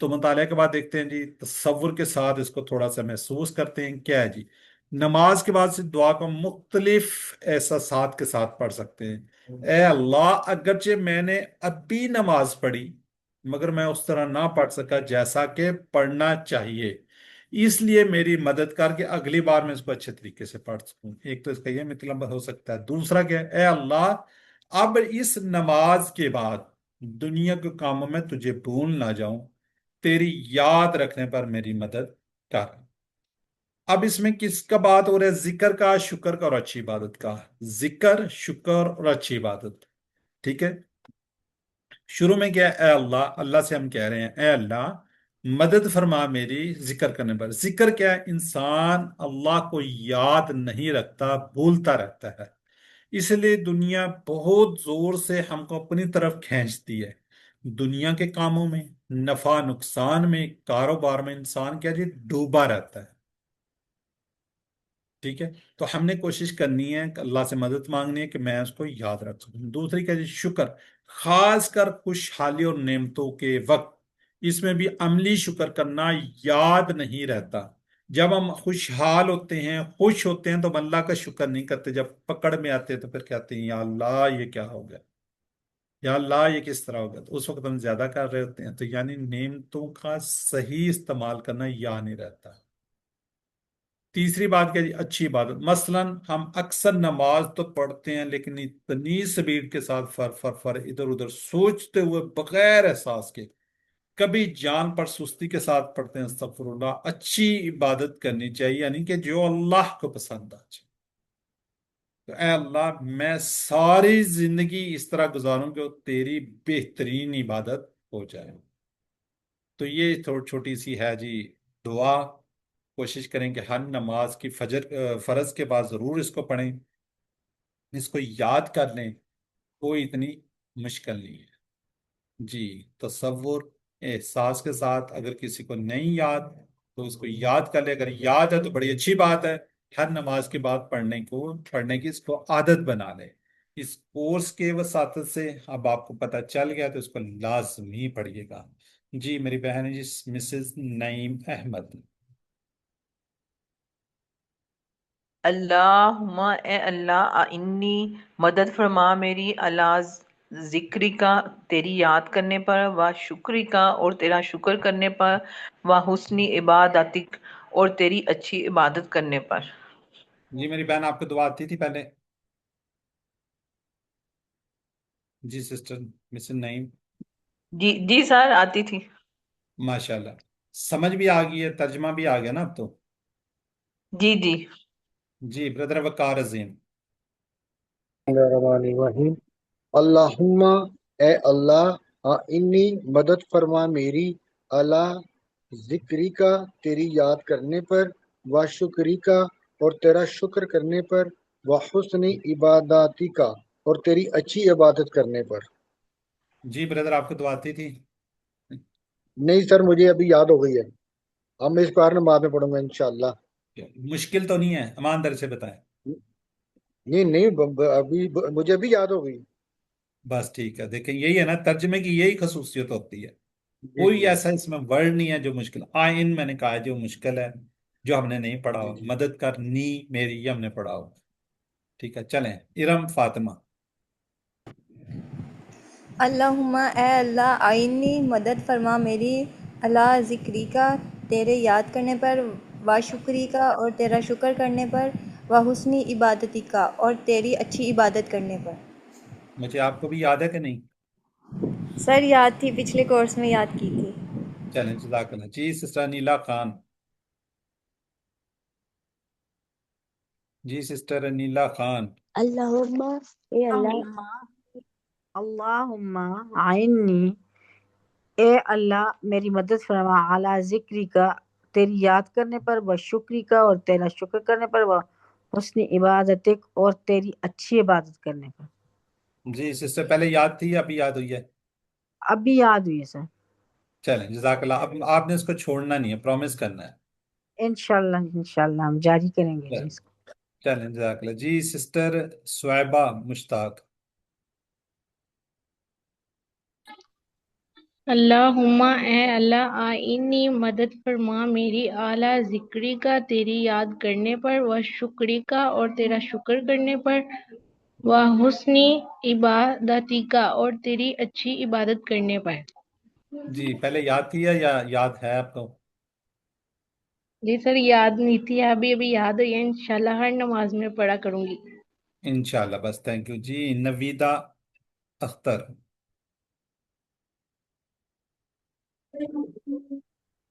تو مطالعہ کے بعد دیکھتے ہیں جی، تصور کے ساتھ اس کو تھوڑا سا محسوس کرتے ہیں. کیا ہے جی؟ نماز کے بعد سے دعا کو مختلف احساسات کے ساتھ پڑھ سکتے ہیں. اے اللہ اگرچہ میں نے ابھی نماز پڑھی مگر میں اس طرح نہ پڑھ سکا جیسا کہ پڑھنا چاہیے، اس لیے میری مدد کر کے اگلی بار میں اس کو اچھے طریقے سے پڑھ سکوں. ایک تو اس کا یہ مطلب ہو سکتا ہے. دوسرا کیا ہے؟ اے اللہ اب اس نماز کے بعد دنیا کے کاموں میں تجھے بھول نہ جاؤں، تیری یاد رکھنے پر میری مدد کر. اب اس میں کس کا بات ہو رہا ہے؟ ذکر کا، شکر کا اور اچھی عبادت کا. ذکر، شکر اور اچھی عبادت. ٹھیک ہے. شروع میں کیا ہے؟ اے اللہ، اللہ سے ہم کہہ رہے ہیں اے اللہ مدد فرما میری ذکر کرنے پر. ذکر کیا ہے؟ انسان اللہ کو یاد نہیں رکھتا، بھولتا رہتا ہے. اس لیے دنیا بہت زور سے ہم کو اپنی طرف کھینچتی ہے. دنیا کے کاموں میں، نفع نقصان میں، کاروبار میں انسان کیا جی ڈوبا رہتا ہے. ٹھیک ہے. تو ہم نے کوشش کرنی ہے کہ اللہ سے مدد مانگنی ہے کہ میں اس کو یاد رکھ سکوں. دوسری کیا جی شکر، خاص کر خوشحالی اور نعمتوں کے وقت. اس میں بھی عملی شکر کرنا یاد نہیں رہتا. جب ہم خوشحال ہوتے ہیں، خوش ہوتے ہیں، تو ہم اللہ کا شکر نہیں کرتے. جب پکڑ میں آتے ہیں تو پھر کہتے ہیں یا اللہ یہ کیا ہو گیا، یا اللہ یہ کس طرح ہو گیا. تو اس وقت ہم زیادہ کر رہے ہوتے ہیں. تو یعنی نعمتوں کا صحیح استعمال کرنا یاد نہیں رہتا. تیسری بات کیا جی اچھی عبادت. مثلا ہم اکثر نماز تو پڑھتے ہیں لیکن اتنی سپیڈ کے ساتھ فر ادھر ادھر سوچتے ہوئے بغیر احساس کے. کبھی جان پر سستی کے ساتھ پڑھتے ہیں. استغفر اللہ. اچھی عبادت کرنی چاہیے، یعنی کہ جو اللہ کو پسند آ جائے. تو اے اللہ میں ساری زندگی اس طرح گزاروں کہ وہ تیری بہترین عبادت ہو جائے. تو یہ تھوڑی چھوٹی سی ہے جی دعا. کوشش کریں کہ ہر نماز کی فرض کے بعد ضرور اس کو پڑھیں، اس کو یاد کر لیں. کوئی اتنی مشکل نہیں ہے. جی تصور احساس کے ساتھ. اگر کسی کو نہیں یاد تو اس کو یاد کر لے. اگر یاد ہے تو بڑی اچھی بات ہے. ہر نماز کے بعد پڑھنے کی اس کو عادت بنا لے. اس کورس کے وساطت سے اب آپ کو پتہ چل گیا تو اس کو لازمی پڑھیے گا. جی میری بہن ہے جی مسز نعیم احمد. اللہم اے اللہ انی مدد فرما میری اللہ ذکری کا تیری یاد کرنے پر، و شکری کا اور تیرا شکر کرنے پر، و حسنی عبادتک اور تیری اچھی عبادت کرنے پر. جی میری بہن آپ کو دعا آتی تھی پہلے؟ جی سسٹر مسز نعیم. جی جی سر آتی تھی. ماشاءاللہ. سمجھ بھی آ گئی ہے، ترجمہ بھی آ گیا نا اب تو؟ جی جی. جی بردر وقار عظیم. الرحمن الرحیم. اللہم اے اللہ انی مدد فرما میری اللہ ذکری کا تیری یاد کرنے پر، و شکری کا اور تیرا شکر کرنے پر، و حسن عباداتی کا اور تیری اچھی عبادت کرنے پر. جی بردر آپ کو دعا آتی تھی؟ نہیں سر مجھے ابھی یاد ہو گئی ہے. اب میں اس کو ہر نماز میں پڑھوں گا انشاءاللہ. مشکل تو نہیں ہے؟ ایماندار سے بتائیں. نہیں ابھی مجھے ابھی یاد ہو گئی. بس ٹھیک ہے. دیکھیں یہی ہے نا ترجمے کی یہی خصوصیت ہوتی ہے. جی کوئی جی ایسا اس میں ورڈ نہیں ہے جو مشکل. آئین میں نے کہا ہے جو مشکل ہے، جو ہم نے نہیں پڑھا جی ہو. جی. مدد کرنی میری یہ ہم نے پڑھا ہو. ٹھیک ہے چلیں. ارم فاطمہ. اللہم اے اللہ آئینی مدد فرما میری اللہ ذکری کا تیرے یاد کرنے پر، و شکری کا اور تیرا شکر کرنے پر، و حسنی عبادتی کا اور تیری اچھی عبادت کرنے پر. مجھے آپ کو بھی یاد ہے کہ نہیں؟ سر یاد تھی، پچھلے کورس میں یاد کی تھی. چلیں جزاک اللہ. جی سسٹر نیلا خان. جی سسٹر نیلا خان. اللہم اے اللہ اللہم عینی اے اللہ میری مدد فرما اعلیٰ ذکری کا تیری یاد کرنے پر، و شکری کا اور تیرا شکر کرنے پر، و حسن عبادتک اور تیری اچھی عبادت کرنے پر. جی اس سے پہلے یاد تھی یا ابھی یاد ہوئی ہے؟ اب بھی یاد ہوئی ہے سر. چلیں جزاک اللہ. اب آپ نے اس کو چھوڑنا نہیں ہے، پرومس کرنا ہے. انشاءاللہ ہم جاری کریں گے جی اس کو. چلیں جزاک اللہ. جی سسٹر سویبہ مشتاق. اللہم اے اللہ آئینی مدد فرما میری اعلیٰ ذکری کا تیری یاد کرنے پر و شکری کا اور تیرا شکر کرنے پر و حسنی عبادتی کا اور تیری اچھی عبادت کرنے پر. جی پہلے یاد تھی یا یاد ہے آپ کو؟ جی سر یاد نہیں تھی، ابھی یاد ہوئی ہے، انشاءاللہ ہر نماز میں پڑھا کروں گی. انشاءاللہ. بس تھینک یو. جی نویدہ اختر.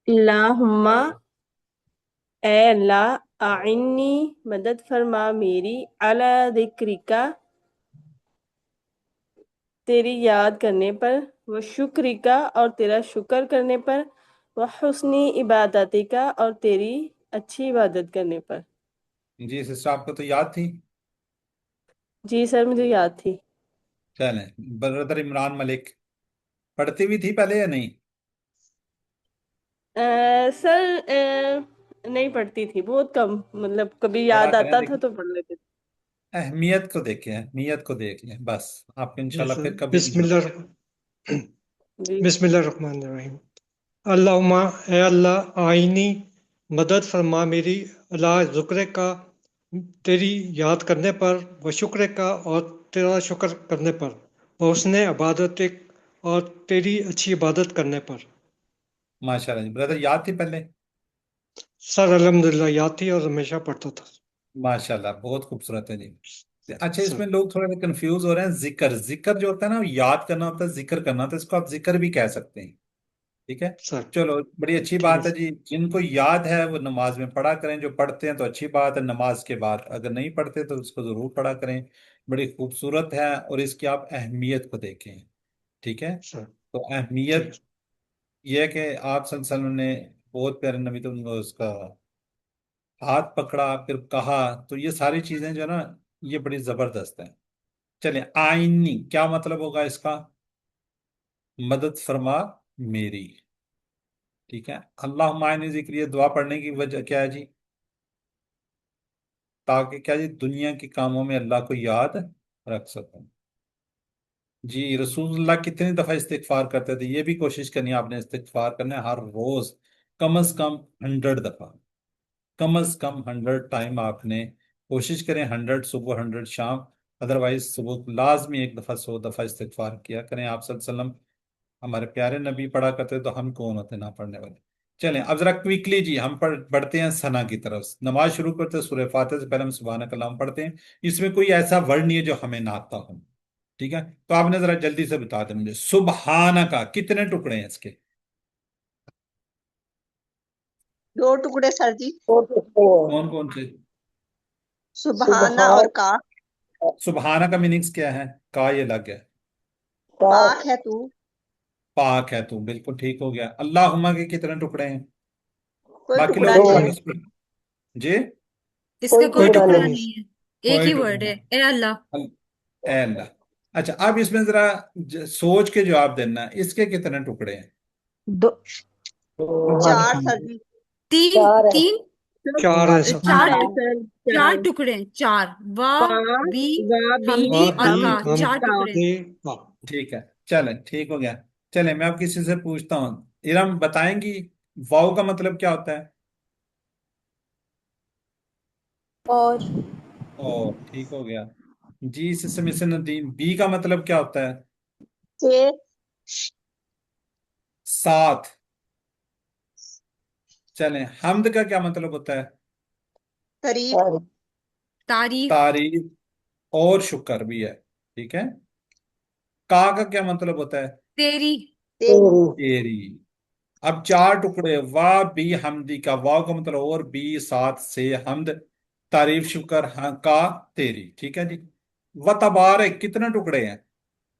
اللہم اے اللہ اعنی مدد فرما میری علی ذکرکا تیری یاد کرنے پر و شکرکا اور تیرا شکر کرنے پر و حسنی عبادتی کا اور تیری اچھی عبادت کرنے پر. جی سسٹر آپ کو تو یاد تھی؟ جی سر مجھے یاد تھی. چلیں بردر عمران ملک پڑھتی ہوئی تھی پہلے یا نہیں؟ سر نہیں پڑھتی تھی، بہت کم، مطلب کبھی پڑھا یاد کریں. آتا تھا دیکھیں تو پڑھ لیتے تھے. اہمیت کو دیکھیں، اہمیت کو دیکھ لیں بس. آپ کو انشاءاللہ پھر کبھی بھی جی بسم اللہ الرحمن الرحیم. اللہم اے اللہ آئینی مدد فرما میری اللہ ذکر کا تیری یاد کرنے پر و شکر کا اور تیرا شکر کرنے پر و حسن عبادت اور تیری اچھی عبادت کرنے پر. ماشاءاللہ. جی بردر یاد تھی پہلے؟ سر الحمدللہ یاد تھی اور ہمیشہ پڑھتا تھا. ماشاءاللہ بہت خوبصورت ہے. جی اچھا اس سر میں لوگ تھوڑے کنفیوز ہو رہے ہیں. ذکر جو ہوتا ہے نا وہ یاد کرنا ہوتا ہے، ذکر کرنا ہوتا ہے. اس کو آپ ذکر بھی کہہ سکتے ہیں. ٹھیک ہے سر چلو بڑی اچھی ٹھیک ہے بات ہے. جی جن کو یاد ہے وہ نماز میں پڑھا کریں، جو پڑھتے ہیں تو اچھی بات ہے. نماز کے بعد اگر نہیں پڑھتے تو اس کو ضرور پڑھا کریں. بڑی خوبصورت ہے اور اس کی آپ اہمیت کو دیکھیں. ٹھیک ہے سر تو ٹھیک اہمیت ہے. یہ ہے کہ آپ صلی اللہ علیہ وسلم نے بہت پیارے نبی تو اس کا ہاتھ پکڑا پھر کہا، تو یہ ساری چیزیں جو ہے نا یہ بڑی زبردست ہیں. چلیں آئینی کیا مطلب ہوگا اس کا؟ مدد فرما میری. ٹھیک ہے اللہ معانی ذکر، یہ دعا پڑھنے کی وجہ کیا ہے جی؟ تاکہ کیا جی دنیا کے کاموں میں اللہ کو یاد رکھ سکوں. جی رسول اللہ کتنی دفعہ استغفار کرتے تھے؟ یہ بھی کوشش کرنی ہے آپ نے. استغفار کرنا ہے ہر روز کم از کم 100 دفعہ، کم از کم 100 ٹائم آپ نے کوشش کریں. 100 صبح 100 شام، ادروائز صبح لازمی 1 دفعہ 100 دفعہ استغفار کیا کریں. آپ صلی اللہ علیہ وسلم ہمارے پیارے نبی پڑھا کرتے تو ہم کون ہوتے نہ پڑھنے والے. چلیں اب ذرا کوئکلی جی ہم بڑھتے ہیں ثنا کی طرف. نماز شروع کرتے ہیں سورہ فاتحہ سے پہلے ہم سبحانک اللہم پڑھتے ہیں. اس میں کوئی ایسا ورڈ نہیں ہے جو ہمیں نہ آتا ہو. ٹھیک ہے تو آپ نے ذرا جلدی سے بتا دیں مجھے سبحانکا کتنے ٹکڑے ہیں اس کے؟ 2 ٹکڑے سر جی. کون کون سے؟ سبحانہ اور کا. سبحانہ کا میننگز کیا ہے؟ کا یہ لگ گیا پاک ہے تو. پاک ہے تو، بالکل ٹھیک ہو گیا. اللہم کے کتنے ٹکڑے ہیں؟ کوئی باقی ٹکڑا لوگ نہیں بتائیں ہے. اس پر. جی اس کا کوئی ٹکڑا ٹکڑا نہیں. نہیں ہے، ایک کوئی ہی ٹکڑا ورڈ ہے، اے اللہ. اے اللہ. اچھا اب اس میں ذرا سوچ کے جواب دینا ہے. اس کے کتنے ٹکڑے ہیں؟ 2. 4 سر جی. تین تین چار ہے سر. چار ہے سر. چار ٹکڑے ہیں، چار. پا بی وا بی ہمدی اور ہم کا، ہم چار ٹکڑے ہیں. دے ٹھیک ہے چلیں ٹھیک ہو گیا. چلیں میں اب کسی سے پوچھتا ہوں. ارم بتائیں گی واو کا مطلب کیا ہوتا ہے؟ اور ٹھیک ہو گیا. جی سسٹر ندیم بی کا مطلب کیا ہوتا ہے؟ 6 ساتھ. چلیں حمد کا کیا مطلب ہوتا ہے؟ تعریف. تعریف. تعریف اور شکر بھی ہے. ٹھیک ہے. کا کیا مطلب ہوتا ہے؟ تیری. تیری. اب 4 ٹکڑے وا بی حمدی کا. واو کا مطلب اور، بی ساتھ، سے حمد، تعریف شکر، ہاں کا تیری. ٹھیک ہے جی. و تبارک کتنے ٹکڑے ہیں؟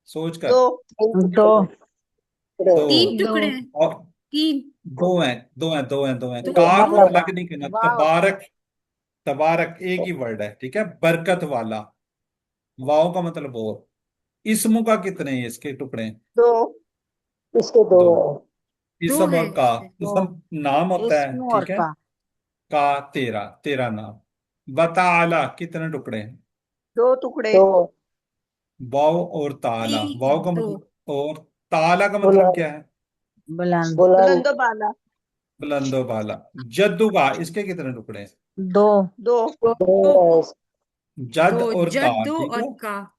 سوچ کر. 2. تین 2. ٹکڑے ہیں. اور تین. 2 ہیں. تو کا کو دو. الگ نہیں کرنا. تبارک तबारक एक ही वर्ड है, ठीक है, बरकत वाला, वाव का मतलब और। इसमु का कितने हैं इसके टुकड़े हैं? दो। इसके दो दो। है। दो इसम है और का, दो इसम नाम होता है, इसम और ठीक है, का का तेरा, तेरा नाम। बताला कितने टुकड़े हैं? दो टुकड़े। दो वाव और ताला, वाव का दो मतलब और, ताला का मतलब बुलंद क्या है? बुलंद बुलंदो बाला। बुलंदो बाला। जद्दू का, इसके कितने टुकड़े हैं? दो दो। दो दो है जद दो और का, जद्दू ठीक और है। का।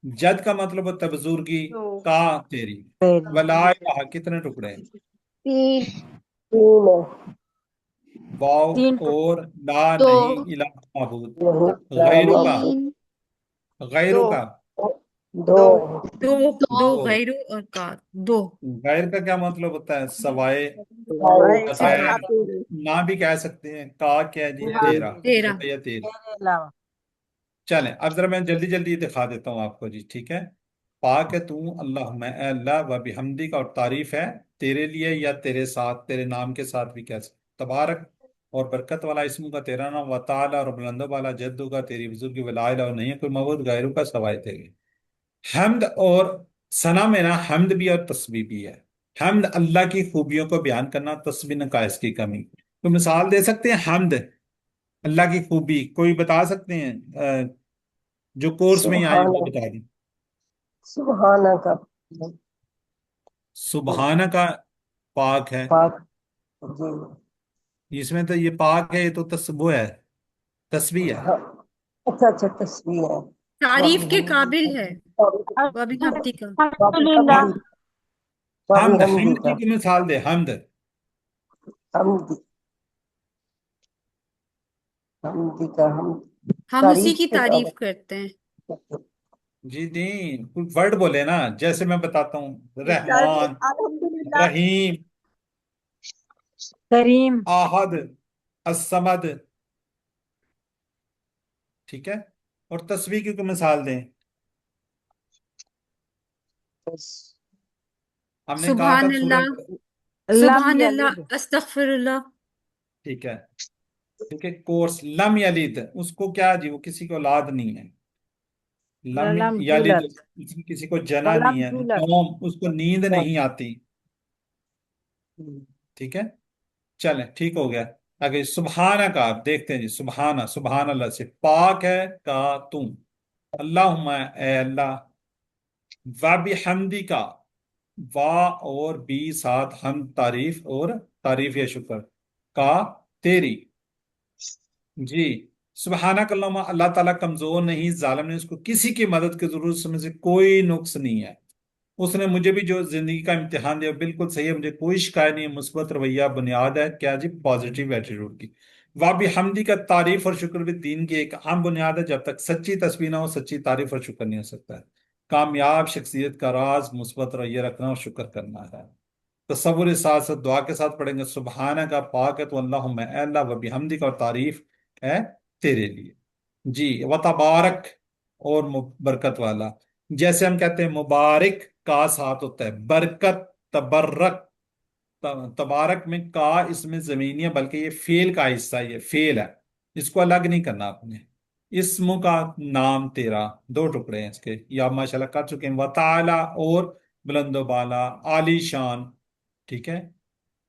जद का मतलब होता है बुजुर्गी, दो। का तेरी। तेरी वला इलाहा कितने टुकड़े हैं? तीन। तीन है वाव तीन और ला दो नहीं इलाहा माबूद। नहीं गैरू लामा का, तीन गैरू दो। का, दो दो। है दो दो दो। गैरो और का। दो गैर का क्या मतलब होता है? सवाए, भाई आए भाई बगैर, खातिर। ना भी कह सकते हैं। का क्या है जी? हाँ तेरा तेरह। या तेरी। तेरे अलावा चलें अब जरा मैं जल्दी जल्दी दिखा देता हूँ आपको जी, ठीक है। पाक है तू अल्लाह, मैं अल्लाह व बिहम्दी का, और तारीफ है तेरे लिए या तेरे साथ, तेरे नाम के साथ भी कह सकते। तबारक और बरकत वाला इसमु का तेरा नाम, व ताला और बुलंदो वाला जद्दू का तेरी बुजुर्गी, वला इलाहा और नहीं है कोई मबूद गैरू का सवाए तेरे। हम्द और सना में ना हम्द भी और तस्बीह भी है। हम्द अल्लाह की खूबियों को बयान करना, तस्बीह नकाइस की कमी। तो मिसाल दे सकते हैं हम्द, अल्लाह की खूबी कोई बता सकते हैं? जो कोर्स में ही आए सुबहाना वो बता दें। सुबहाना का सुबहाना का पाक है, पाक जी इसमें तो ये पाक है, ये तो वो है, तस्बीह है। हाँ अच्छा अच्छा तस्वीर है तारीफ के काबिल है। वाबी वबी हफ्ती का। हम्दी हम वाबी हमद, हम्दी हमद का की तो मिसाल दे, हमद। हम्दी हम्दी का हम हम उसी तारीफ की के तारीफ काबिल करते हैं। जी नहीं, कोई वर्ड बोले ना, जैसे मैं बताता हूँ, रहमान, अल्हम्दुलिल्लाह। रहीम, करीम आहद, असमद, ठीक है। और तस्वीर की कोई मिसाल दें। हमने कहा था सुभान अल्लाह, सूरह, लम सुभान यलिद अल्लाह, अस्तगफिरुल्लाह। ठीक है, क्योंकि कोर्स लम यलिद, उसको क्या जी, वो किसी को औलाद नहीं है। लम वलम यलिद, यूलद किसी को जना नहीं वलम है। यूलद नौम, उसको नींद नहीं आती, ठीक है। चलें ठीक हो गया। आगे सुबहाना का आप देखते हैं जी, सुबहाना, सुबहान अल्लाह से पाक है का तुम। अल्लाहुम्मा ए अल्लाह, वा बिहम्दी का, वाह और बी साथ हम, तारीफ और तारीफ या शुक्र का तेरी। जी, सुबहानक अल्लाहुम्मा, अल्लाह ताला कमजोर नहीं, जालिम नहीं, उसको किसी की मदद की जरूरत, उसमें से कोई नुक्स नहीं है। उसने मुझे भी जो जिंदगी का इम्तिहान दिया बिल्कुल सही है, मुझे कोई शिकायत नहीं है। मुस्बत रवैया बुनियाद है क्या जी? पॉजिटिव एटीट्यूड की। वाबी हमदी का, तारीफ और शुक्र भी दीन की एक अहम बुनियाद है। जब तक सच्ची तस्वीर ना हो, सच्ची तारीफ और शुक्र नहीं हो सकता है। कामयाब शख्सियत का राज मुस्बत रवैया रखना और शुक्र करना है। तसव्वुर के साथ साथ दुआ के साथ पढ़ेंगे, सुबहाना का पाक है तो अल्लाहुम्मा ए अल्लाह, व बिहम्दी का, और तारीफ है तेरे लिए। जी, व तबारक और बरकत वाला। जैसे हम कहते हैं मुबारक, का साथ होता है, बरकत, तबर्रक। तबारक में का इसमें जमीनी है, बल्कि ये फेल का हिस्सा है, ये फेल है, इसको अलग नहीं करना आपने। इसमु का नाम तेरा, दो टुकड़े हैं इसके, या माशाल्लाह कर चुके हैं। वताला और बुलंदो बाला, आली शान, ठीक है।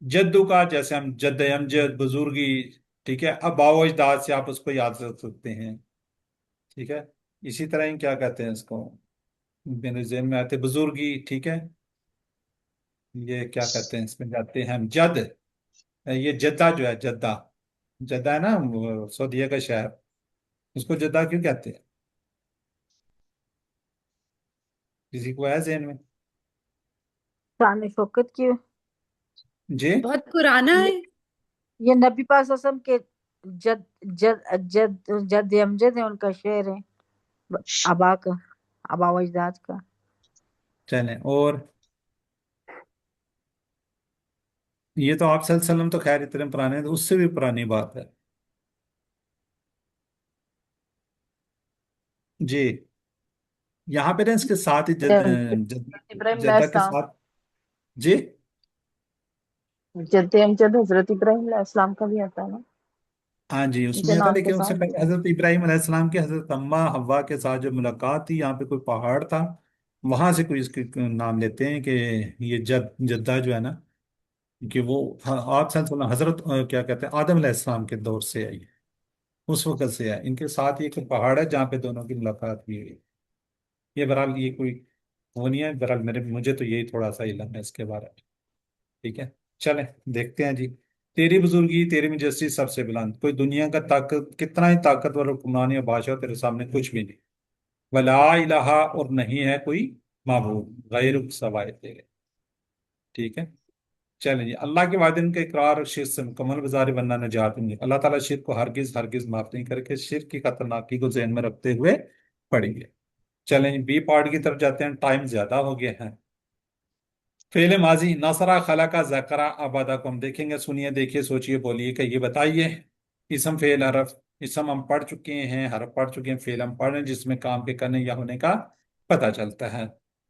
जद्दू का, जैसे हम जद अमजद, बुजुर्गी, ठीक है, अबाव अजदाद से आप उसको याद रख सकते हैं, ठीक है। इसी तरह ही क्या कहते हैं इसको, मेरे जेहन में आते, बुजुर्गी, ठीक है। ये क्या कहते हैं, इसमें जाते हैं हम, जद, ये जद्दा जो है, जद्दा, जद्दा है ना वो सऊदीया का शहर, उसको जद्दा क्यों कहते हैं? किसी को है जेहन में? शान शौकत की जी, बहुत पुराना ये है। ये नबी पाक असम के जद जद जद जद अमजद है, उनका शेर है आबा का, आबा व अजदाद का। चलें। और ये तो आप सल्लल्लाहु अलैहि वसल्लम तो खैर इतने पुराने हैं, तो उससे भी पुरानी बात है। जी, यहाँ पे ना इसके साथ ही इब्राहिम जद्दा के साथ, जी, जद्दे अमजद हजरत इब्राहिम अलैहिस्सलाम का भी आता है ना। हाँ जी, उनके उसमें ये था, नाम के लेकिन उससे साथ। पहले हजरत इब्राहिम अलैहिस्सलाम की हजरत अम्मा हव्वा के साथ जो मुलाकात थी, यहाँ पे कोई पहाड़ था, वहां से कोई इसके नाम लेते हैं कि ये जद्दा जो है ना, कि वो आप हजरत क्या कहते हैं, आदम अलैहिस्सलाम के दौर से आई, उस वक्त से है। इनके साथ ये कोई पहाड़ है जहाँ पे दोनों की मुलाकात हुई है। ये बहरहाल ये कोई वो नहीं है, बहरहाल मुझे तो यही थोड़ा सा इल्म है इसके बारे में। ठीक है, चलें देखते हैं जी। तेरी बुजुर्गी तेरी मुजस्सी सबसे बुलंद, कोई दुनिया का ताकत कितना ही ताकतवर हुक्मरान या बादशाह तेरे सामने कुछ भी नहीं। वला इलाहा, और नहीं है कोई माबूद गैरुक सवाए तेरे। ठीक है, चलें जी। अल्लाह के वादे के इकरार शिर्क से मुकम्मल गुजारे वरना नजात नहीं। अल्लाह ताला शिर्क को हरगिज हरगिज माफ नहीं करके शिर्क की खतरनाकी को ज़हन में रखते हुए पढ़ेंगे। चलें जी, बी पार्ट की तरफ जाते हैं, टाइम ज्यादा हो गया है। फेल माजी नसरा खला का जकरा आबादा को हम देखेंगे, सुनिए देखिए सोचिए बोलिए कि ये बताइए। इसम फेल हरफ, इसम हम पढ़ चुके हैं, हरफ पढ़ चुके हैं, फेल हम पढ़ रहे हैं जिसमें काम के करने या होने का पता चलता है।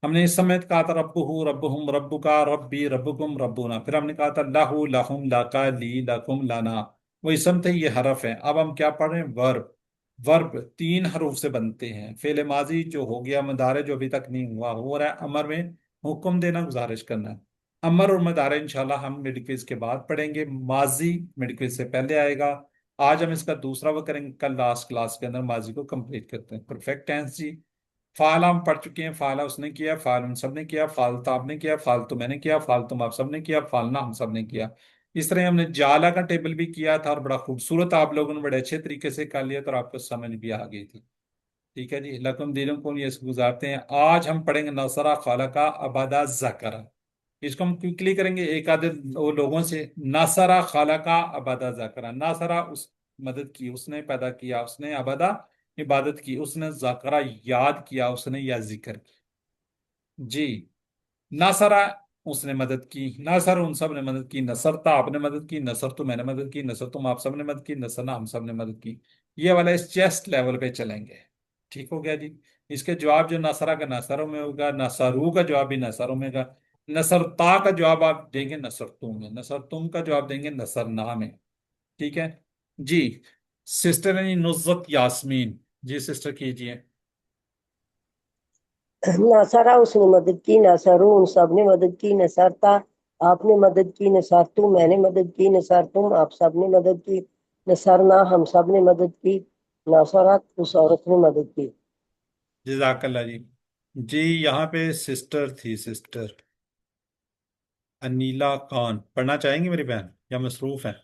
हमने इस समय कहा था रब्बुहु रब्बुहुम रब्बुका रब्बी रब्बुकुम रब्बुना, फिर हमने कहा था लहु लहुम लाका ली लकुम लाना, वो इसम थे, ये हरफ है। अब हम क्या पढ़ रहे हैं, वर्ब। वर्ब तीन हरूफ से बनते हैं। फेल माजी जो हो गया, मुदारे जो अभी तक नहीं हुआ हो रहा है, अमर में हुक्म देना गुजारिश करना है। अमर और मुदारे इंशाल्लाह हम मिड क्विज के बाद पढ़ेंगे, माजी मिड क्विज से पहले आएगा। आज हम इसका दूसरा वो करेंगे, कल लास्ट क्लास के अंदर माजी को कंप्लीट करते हैं। परफेक्ट टेंस जी, फाल हम पढ़ चुके हैं, फाला उसने किया, फाल हम सब ने किया, फालता आपने किया, फालतू मैंने किया, फालतुम आप सब ने किया, फालना हम सब ने किया। इस तरह हमने जाला का टेबल भी किया था और बड़ा खूबसूरत आप लोगों ने बड़े अच्छे तरीके से कर लिया, तो आपको समझ भी आ गई थी। ठीक है जी, लकुम दीनुकुम ये गुजारते हैं। आज हम पढ़ेंगे नसरा खाला का अबादा जकरा। इसको हम क्विकली करेंगे एक आधे वो लोगों से। नसरा खाला का अबादा जकरा, नसरा उस मदद की, उसने पैदा किया, उसने अबादा इबादत की, उसने जकरा याद किया, उसने या जिक्र किया जी। नासरा उसने मदद की, नासर उन सब ने मदद की, नसरता आपने मदद की, नसर तो मैंने मदद की, नसर तुम आप सब ने मदद की, नसरना हम सब ने मदद की। ये वाला इस चेस्ट लेवल पे चलेंगे। ठीक हो गया जी। इसके जवाब जो नसरा का नसरों में होगा, नसरू का जवाब भी नसरों में होगा, नसरता का जवाब आप देंगे नसरतुम में, नसर तुम का जवाब देंगे नसरना में। ठीक है जी। सिस्टर यानी नुज़रत यास्मीन जी, सिस्टर कीजिए। नासारा उसने मदद की, नासारू उन सब ने मदद की, नसारता आपने मदद की, नसारतू मैंने मदद की, नसारतुम आप सब ने मदद की, नसारना हम सब ने मदद की, नासरत उस औरत ने मदद की। जजाकल्ला जी। जी यहाँ पे सिस्टर थी, सिस्टर अनीला खान, पढ़ना चाहेंगी मेरी बहन या मसरूफ है?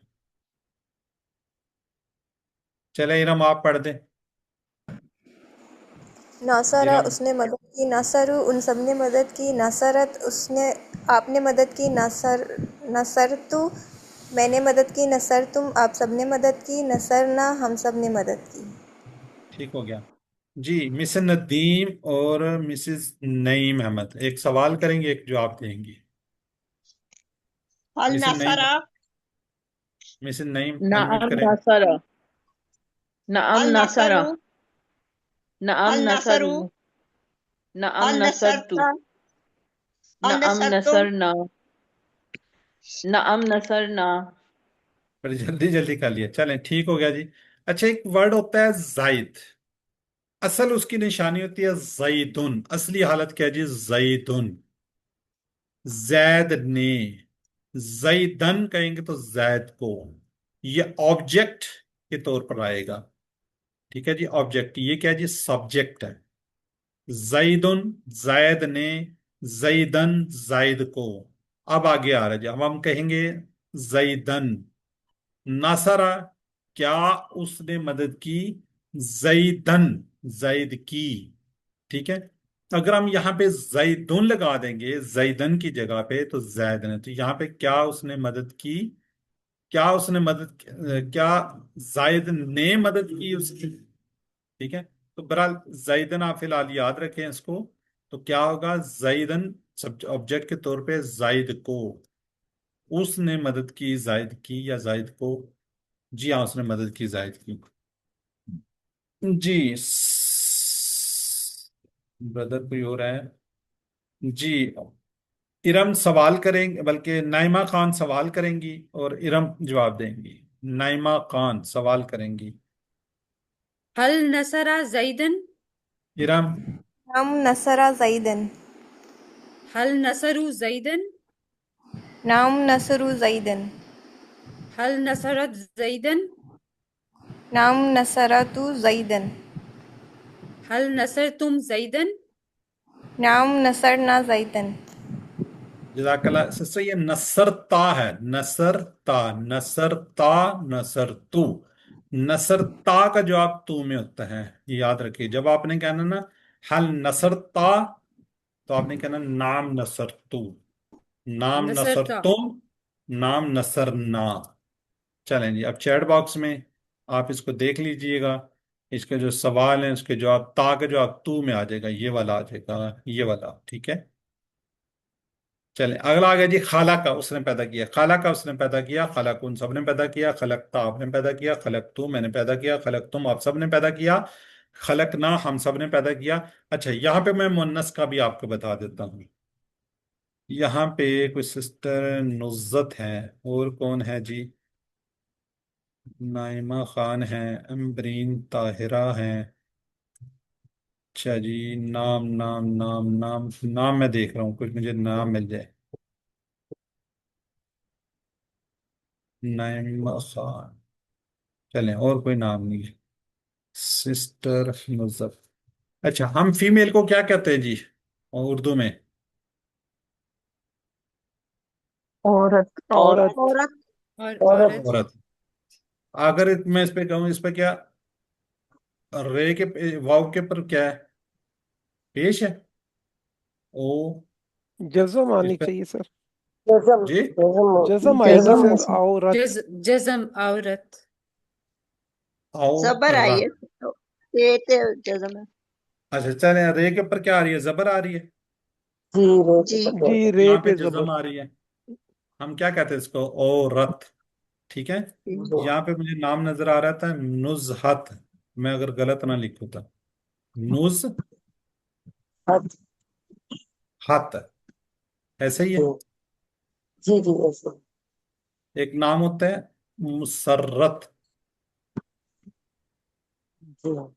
चले इरम आप पढ़ दें। नासरा इरम, उसने मदद की, नासरू उन सब ने मदद की, नासरत उसने आपने मदद की, नसरतु मैंने मदद की, नसर तुम आप सब ने मदद की, नसरना हम सब ने मदद की। ठीक हो गया जी। मिस नदीम और मिसिस नईम अहमद एक सवाल करेंगे, एक जवाब देंगी। हल Mrs Naeem, नसरा Mrs Naeem unmute नअम करें। नसरा, नअम हल नसरा, नसरू नअम हल नसरू, नसरू नअम हल नसरतु, नसरता हल नअम नसरतुम नसरना, नअम नसरना। बड़ी जल्दी जल्दी कर लिया, चलें ठीक हो गया जी। अच्छा, एक वर्ड होता है जायद, असल उसकी निशानी होती है जैदुन, असली हालत क्या है जी, जैदुन। जैद ने, जैदन कहेंगे तो जैद को, ये ऑब्जेक्ट के तौर पर आएगा। ठीक है जी, ऑब्जेक्ट, ये क्या है जी, सब्जेक्ट है। जैदुन जैद ने, जैदन जैद को। अब आगे आ रहा है जी, अब हम कहेंगे जैदन। नसरा क्या उसने मदद की, जैदन जैद की। ठीक है, अगर हम यहाँ पे जैदुन लगा देंगे जैदन की जगह पे तो जैद ने, तो यहाँ पे क्या उसने मदद की, क्या उसने मदद क्या जायद ने मदद की उसकी। ठीक है, तो बहरहाल जैदन आप फिलहाल याद रखें इसको। तो क्या होगा, जैदन सब ऑब्जेक्ट के तौर पे जायद को, उसने मदद की जायद की या जायद को। जी हाँ, उसने मदद की जायद की। जी ब्रदर कोई हो रहा है जी। इरम सवाल करेंगे, बल्कि नाइमा खान सवाल करेंगी और इरम जवाब देंगी। नाइमा खान सवाल करेंगी। हल नसरा जैदन। इरम। नाम नसरा ज़ैदन। हल नसरू जैदन। नाम नसरु ज़ैदन। हल नसरत जैदन। नाम नसरतु ज़ैदन। हल नसर तुम जैदन। नाम नसरना ज़ैदन। जज़ाकल्लाह सिस्टर, ये नसरता है, नसरता, नसरता, नसरतू। नसरता का जवाब तू में होता है, ये याद रखिए। जब आपने कहना ना हल नसरता, तो आपने कहना नाम नसरतू, नाम नसरता। नसरतुम, नाम नसरना। चलें जी, अब चैट बॉक्स में आप इसको देख लीजिएगा। इसके जो सवाल हैं उसके जवाब ता के जवाब तू में आ जाएगा, ये वाला आ जाएगा, ये वाला, ठीक है। चलें, अगला आ गया जी, खाला का उसने पैदा किया, खाला का उसने पैदा किया, खलक उन सब ने पैदा किया, खलकता आपने पैदा किया, खलक तू मैंने पैदा किया, खलक तुम आप सब ने पैदा किया, खलक ना हम सब ने पैदा किया। अच्छा, यहाँ पे मैं मुन्नस का भी आपको बता देता हूँ। यहाँ पे कुछ सिस्टर नुज़त हैं, और कौन है जी, नाइमा खान है, अम्बरीन ताहिरा हैं। अच्छा जी, नाम नाम नाम नाम नाम मैं देख रहा हूँ, कुछ मुझे नाम मिल जाए। नाइमा खान, चलें, और कोई नाम नहीं है। सिस्टर नुज़त। अच्छा, हम फीमेल को क्या कहते हैं जी उर्दू में? औरत। औरत। औरत। और औरत। औरत। औरत। अगर मैं इस पे कहूँ, इस पे क्या, रे के वाव के पर क्या है, पेश है, ओ, जज़म इस आनी पे चाहिए सर। जज़म। जी, जज़म। जज़म आएगी जज़म। सर, औरत। जज़म औरत। आओ, जबर आई है, ते जज़म है। अच्छा चलें, रे के ऊपर क्या आ रही है, जबर आ रही है, जी रे जी। के पकड़। जी रे यहाँ पे पे जजम जबर। आ रही है। हम क्या कहते हैं इसको, ओ रत, ठीक है। यहाँ पे मुझे नाम नजर आ रहा था नुजहत, मैं अगर गलत ना लिखूं तो नुजहत, हद। ऐसे ही है। जी जी जी ऐसे। एक नाम होता है मुसर्रत, जी हाँ।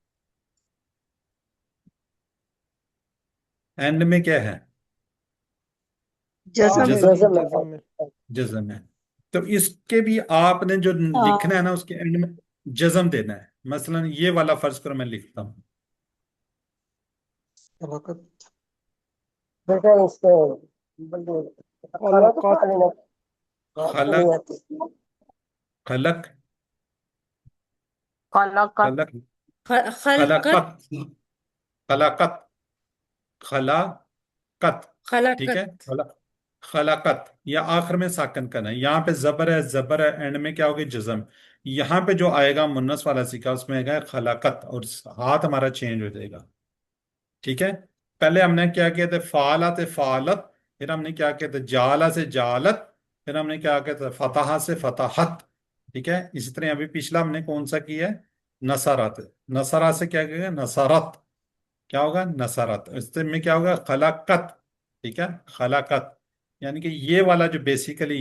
एंड में क्या है, ता जज़म। है जी, जज़म है। जज़म है। जज्म है। तो इसके भी आपने जो लिखना है ना, उसके एंड में जज्म देना है। मसलन ये वाला फर्ज करो मैं लिखता हूँ, बेटा इसको खाना तो खा खलकत। लेना, बात तो खलक, नहीं आती। खलक, खलकत। खलक, खलकत। खलकत, खलकत, खलाकत, ठीक है। खलाकत। खलाकत, या आखिर में साकन करना है। यहाँ पे जबर है, जबर है, एंड में क्या होगी, जजम। यहाँ पे जो आएगा मुन्नस वाला सीखा, उसमें आएगा खलाकत, और हाथ हमारा चेंज हो जाएगा, ठीक है। पहले हमने क्या किया था, फाला से फालत, फिर हमने क्या किया था, जाला से जालत, फिर हमने क्या किया था, फतहा से फताहत, ठीक है। इसी तरह अभी पिछला हमने कौन सा किया है, नसरत, नसरा से क्या किया, नसरत, क्या होगा, नसरत। इससे में क्या होगा, खलाकत, ठीक है, खलाकत। यानी कि ये वाला जो बेसिकली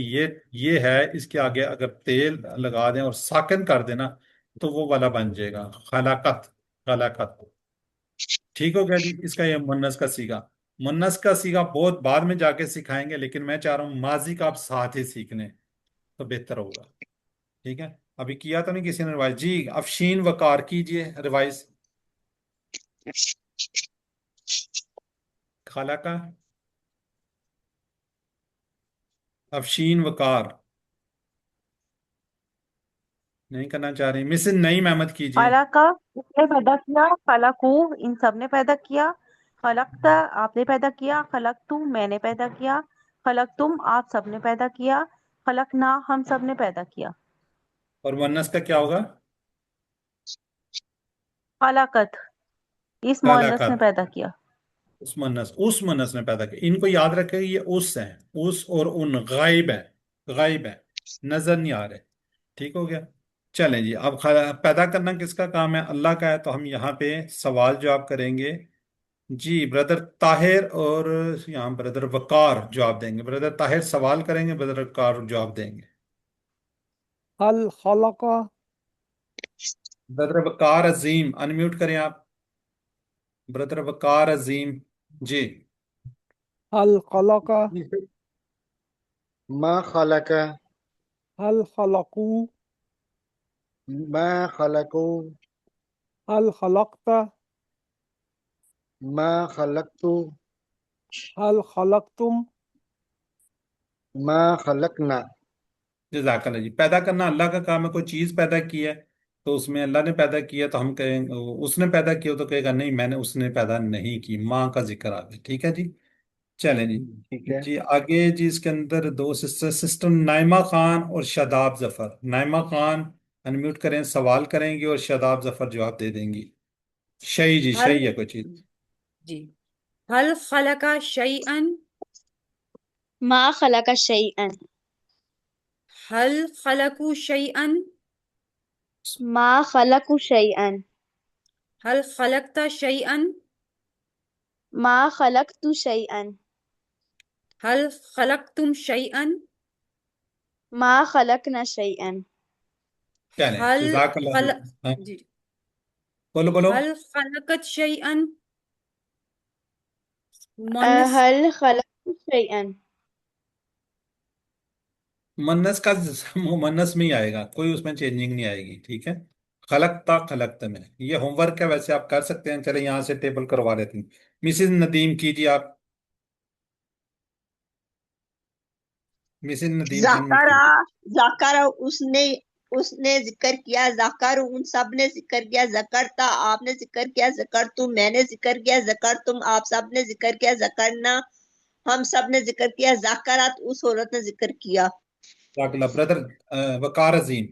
ये है, इसके आगे अगर तेल लगा दें और साकन कर देना, तो वो वाला बन जाएगा खलाकत, खलाकत। ठीक हो गया जी, इसका ये मुन्नस का सीगा। मुन्नस का सीगा बहुत बाद में जाके सिखाएंगे, लेकिन मैं चाह रहा हूँ माजी का आप साथ ही सीखने, तो बेहतर होगा, ठीक है। अभी किया तो नहीं किसी ने रिवाइज जी, अफशीन वकार कीजिए रिवाइज, खाला का, अफशीन वकार नहीं करना चाह रही, मिसिस नईम अहमद कीजिए। खलका उसने पैदा किया, खलकू इन सब ने पैदा किया, खलकता आपने पैदा किया, खलक तू मैंने पैदा किया, खलक तुम आप सब ने पैदा किया, खलक ना हम सब ने पैदा किया। और मुन्नस का क्या होगा, खलाकत इस मुअन्नस ने खालाकत, पैदा किया। उस मुन्नस ने पैदा किया। इनको याद रखें, ये उस है, उस और उन गायब है, गायब है, नजर नहीं आ रहे, ठीक हो गया। चलें जी, अब पैदा करना किसका काम है, अल्लाह का है। तो हम यहाँ पे सवाल जवाब करेंगे जी, ब्रदर ताहिर और यहाँ ब्रदर वकार जवाब देंगे। ब्रदर ताहिर सवाल करेंगे, ब्रदर वकार जवाब देंगे। हल खलका ब्रदर वकार अजीम, अनम्यूट करें आप। ब्रदर वकार अजीम जी। हल खलका मा खलका हल खलकू मा खलकू हल खलकता मा खलकतु हल खलकतुम मा खलकना। जजाकल्ला जी। पैदा करना अल्लाह का काम है। कोई चीज पैदा की है तो उसमें अल्लाह ने पैदा किया तो हम कहेंगे उसने पैदा किया, तो कहेगा नहीं मैंने, उसने पैदा नहीं की। माँ का जिक्र आ गया। ठीक है जी। चलें जी। ठीक है। जी आगे जी, इसके अंदर दो सिस्टर, सिस्टर नाइमा खान और शादाब जफर। नाइमा खान अनम्यूट करें, सवाल करेंगी और शादाब जफर जवाब दे देंगी। शही जी, हल शही है कोई चीज। जी हल खलका शैअन, मा खलका शैअन, हल खलकू शैअन, मा खलकु शैअन, हल खलकता शैअन, मा खलकतु शैअन, हल खलकतुम शैअन, मा खलकना शैअन, चलें हल जजाकल्ला खल हाँ, जी बोलो बोलो। हल खलकत शैअन, मुअन्नस। हल खलकतु शैअन, मुन्नस का मुन्नस में ही आएगा, कोई उसमें चेंजिंग नहीं आएगी। ठीक है। खलकता खलकत में ये होमवर्क है, वैसे आप कर सकते हैं। चले यहाँ से टेबल करवा लेते हैं। मिसिज नदीम कीजिए आप। मिसिज नदीम अनम्यूट जाकरा, कीजिए। जाकरा उसने उसने जिक्र किया, जाकर उन सब ने जिक्र किया, जकरता आपने जिक्र किया, जकर तुम मैंने जिक्र किया, जकर तुम आप सब ने जिक्र किया, जकरना हम सब ने जिक्र किया, जाकरात उस औरत ने जिक्र किया। जजाकल्ला ब्रदर वकार अजीम।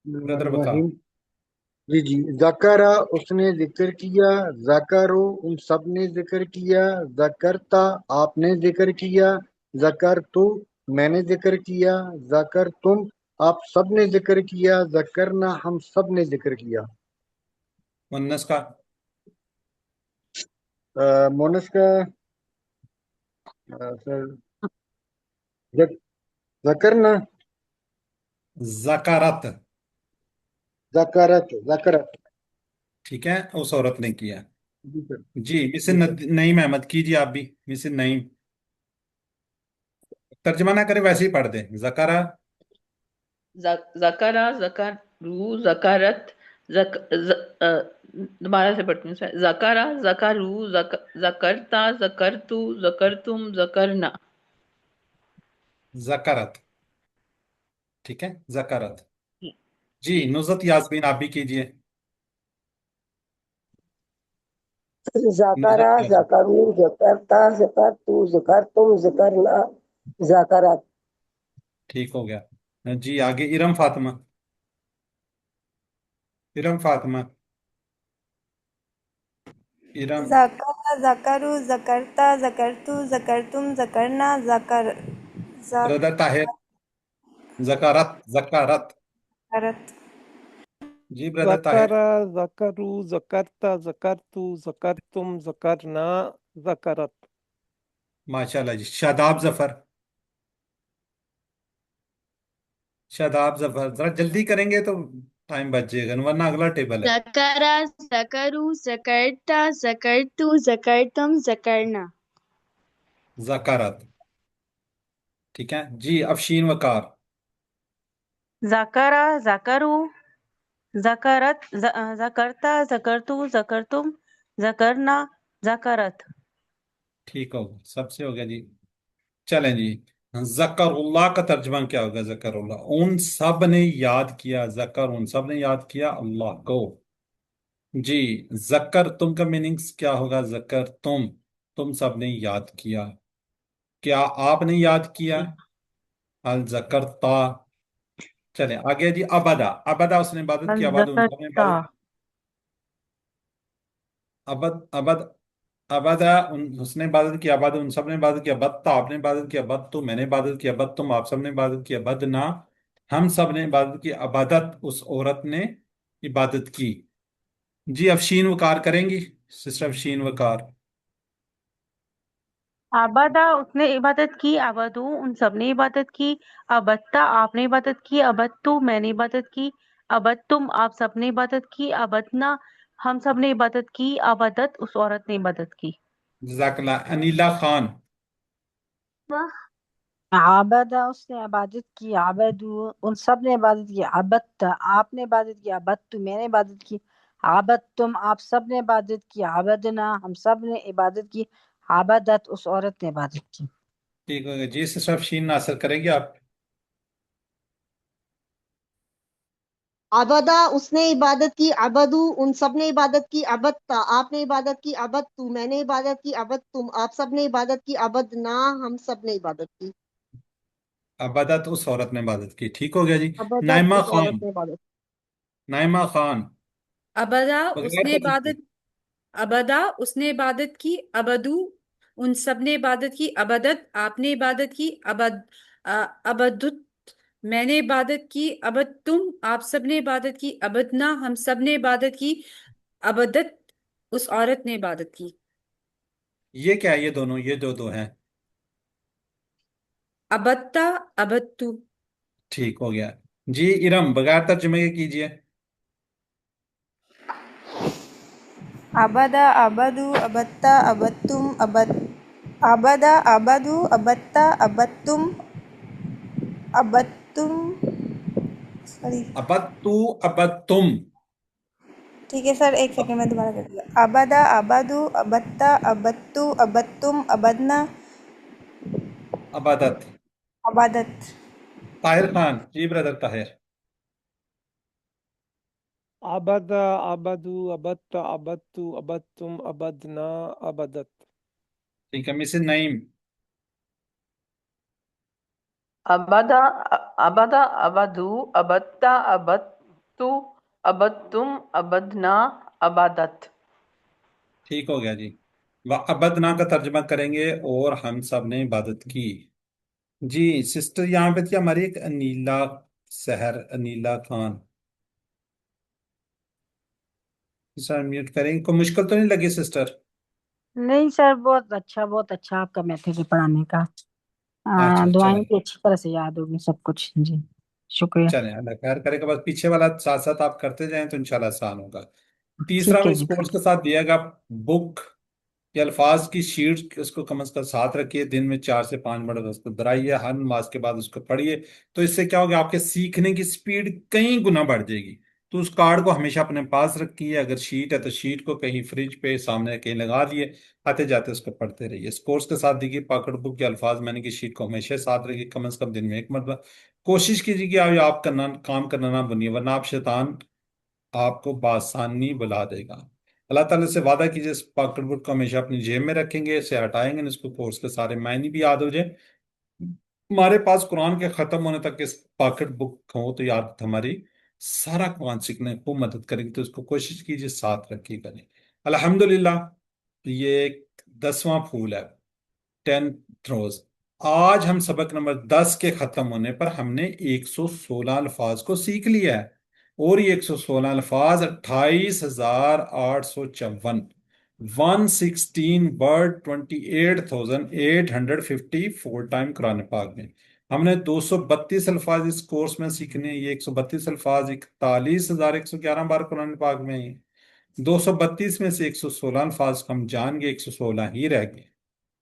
ब्रदर वकार। रहीम। जी जी। जकरा उसने जिक्र किया, जकरो उन सब ने जिक्र किया, जकरता आपने जिक्र किया, जकर तू मैंने जिक्र किया, जकर तुम आप सब ने जिक्र किया, जकरना हम सब ने जिक्र किया। मुन्नस का मोनस का सर जक, जकरना जकारत। जकरत जकरत। ठीक है, उस औरत ने किया। जी सर। जी मिसिज जी सर। नईम अहमद कीजिए आप भी। मिसिज नईम तर्जमा ना करें, वैसे ही पढ़ दें। जकारा जकरा, जकरू, जकारत, जक, ज, दोबारा से पढ़ती हूँ सर। जकरा, जकरू, जकरता, जकरतु, जकरतुम, जकरना। जकारत। ठीक है, जकारत। जी नुजरत यास्मीन आप भी कीजिए। जाकरा नुजरत यास्मीन। जाकरू जकरता जकरतू जकरतुम जकरना जाकरात। ठीक हो गया जी। आगे इरम फातिमा। इरम फातिमा। इरम। ज़करा ज़करू ज़करता ज़करतु ज़करतुम ज़करना ज़कर ब्रदर ताहिर। जकारत जकारत। ज़करत। जी ब्रदर ताहिर। ज़करा ज़करू ज़करता ज़करतू ज़करतुम ज़करना ज़करत। माशाल्लाह जी। शादाब जफर। शादाब जफर जरा जल्दी करेंगे तो टाइम बच जाएगा, वरना अगला टेबल है। ज़करा, ज़करू, ज़करता, ज़करतु, ज़करतुम, ज़करना। जकारत। ठीक है जी। अफशीन वकार। ज़करा, ज़करू, ज़करत, ज़करता, ज़करतु, ज़करतुम, ज़करना, ज़करत। ठीक हो गया, सबसे हो गया जी। चलें जी। जकरुल्लाह का तर्जुमा क्या होगा? जकरुल्लाह उन सब ने याद किया, जकर उन सब ने याद किया अल्लाह को। जी। जकर तुम का मीनिंग्स क्या होगा? जकर तुम सब ने याद किया। क्या आपने याद किया? अल जकरता। चले आगे जी। अबदा, अबदा उसने इबादत की, आबाद उन सब ने ज़करता, इबादत। अबद अबद अबदा उसने इबादत की, आबाद उन सब ने इबादत किया। बत्ता आपने इबादत किया, बद तो मैंने इबादत किया, बद तुम आप सब ने इबादत किया, बदना हम सब ने इबादत की, अबादत उस औरत ने इबादत की। जी अफशीन वकार करेंगी सिस्टर अफशीन वकार। आबादा उसने इबादत की, आबादू उन सब ने इबादत की, अबत्ता आपने इबादत की, अबत्तु मैंने इबादत की, अबत्तुम आप सब ने इबादत की, अबदना हम सब ने इबादत की, अबदत उस औरत ने इबादत की। जजाकल्लाह। अनीला खान। आबदा उसने इबादत की, आबदू उन सब ने इबादत की, अबत्त आपने इबादत की, अबत्तु मैंने इबादत की, आबदतुम आप सब ने इबादत की, आबदना हम सब ने इबादत की, आबदत उस औरत ने इबादत की। ठीक हो गया जी। सिर्फ शीन नासर करेंगे आप। अबदा उसने इबादत की, अबदू उन सब ने इबादत की, अबत्ता आपने इबादत की, अबत्तु मैंने इबादत की, अबत्तुम आप सब ने इबादत की, अबदना हम सब ने इबादत की, अबदत उस औरत ने इबादत की। ठीक हो गया जी। अबदत नाइमा उस औरत खान। ने इबादत नाइमा खान। अबदा बगैर उसने तकल्लुफ़ के। इबादत अबदा उसने इबादत की, अबदू उन सब ने इबादत की, अबदत आपने इबादत की, अबदुत मैंने इबादत की, अबद तुम आप सब ने इबादत की, अबदना हम सब ने इबादत की, अबदत उस औरत ने इबादत की। ये क्या है? ये दोनों, ये दो दो हैं। अबत्ता अबत्तु। ठीक हो गया जी। इरम, बगैर तर्जुमे के कीजिए। अबदा अबदू अबत्ता अबत्तुम अबद अबदा अबदू अबत्ता अबत्तुम अबत्तुम सॉरी। अबद तू, अबद तुम। ठीक है सर, एक सेकंड में दोबारा कर दिया। अबदा अबदू अबत्ता अबत्तु अबत्तुम अबदना अबादत। अबादत। ताहिर खान जी, ब्रदर ताहिर। अबद, अबदू, अबत, अबत्तु, अबत्तुम, अबदना, अबदत। ठीक है, मिसेस नईम। अबदा अबदा अबदू अबत्ता अबत्तु अबत्तुम अबदना अबादत। ठीक हो गया जी। व अबदना का तर्जुमा करेंगे, और हम सब ने इबादत की। जी सिस्टर, यहाँ पे थी हमारी एक अनीला सहर, अनीला खान। सर म्यूट करेंगे, कोई मुश्किल तो नहीं लगी सिस्टर? नहीं सर, बहुत अच्छा आपका मेथड है पढ़ाने का। अच्छा दुआएं चलें। भी अच्छी तरह से याद होगी सब कुछ जी। शुक्रिया। चलें, अल्लाह खैर करेगा। बस पीछे वाला साथ साथ आप करते जाएं तो इंशाल्लाह आसान होगा। तीसरा ठीक में है इस जी, कोर्स ठीक के साथ दिएगा बुक। ये अल्फाज की शीट, उसको कम अज कम साथ रखिए। दिन में 4 से 5 मिनट उसको दोहराइए, हर नमाज के बाद उसको पढ़िए। तो इससे क्या होगा, आपके सीखने की स्पीड कई गुना बढ़ जाएगी। तो उस कार्ड को हमेशा अपने पास रखिए। अगर शीट है तो शीट को कहीं फ्रिज पे सामने कहीं लगा दिए, आते जाते उसको पढ़ते रहिए। इस कोर्स के साथ देखिए, पकड़ बुक के अल्फाज मैंने की शीट को हमेशा साथ रखिए, कम से कम दिन में एक मरतबा। कोशिश कीजिए कि आप करना काम करना ना बनिए, वरना आप शैतान आपको बासानी बुला देगा। अल्लाह ताला से वादा कीजिए, इस पॉकेट बुक को हमेशा अपनी जेब में रखेंगे, इसे हटाएंगे नहीं, इसको कोर्स के सारे मायने भी याद हो जाए। हमारे पास कुरान के खत्म होने तक इस पॉकेट बुक हो तो याद हमारी सारा कुरान सीखने को मदद करेगी। तो इसको कोशिश कीजिए साथ रखिएगा नहीं। अल्हम्दुलिल्लाह, ये एक 10वां फूल है, 10 रोज। आज हम सबक नंबर 10 के खत्म होने पर हमने 116 अल्फाज को सीख लिया है। और ये 116 अल्फाज 28,854, 116 वर्ड, 28,854 टाइम कुरान पाक में। हमने 232 अल्फाज इस कोर्स में सीखने हैं। ये 132 अल्फाज 41,111 बार कुरान पाक में है। 232 में से 116 अल्फाज को हम जान गए, 116 ही रह गए।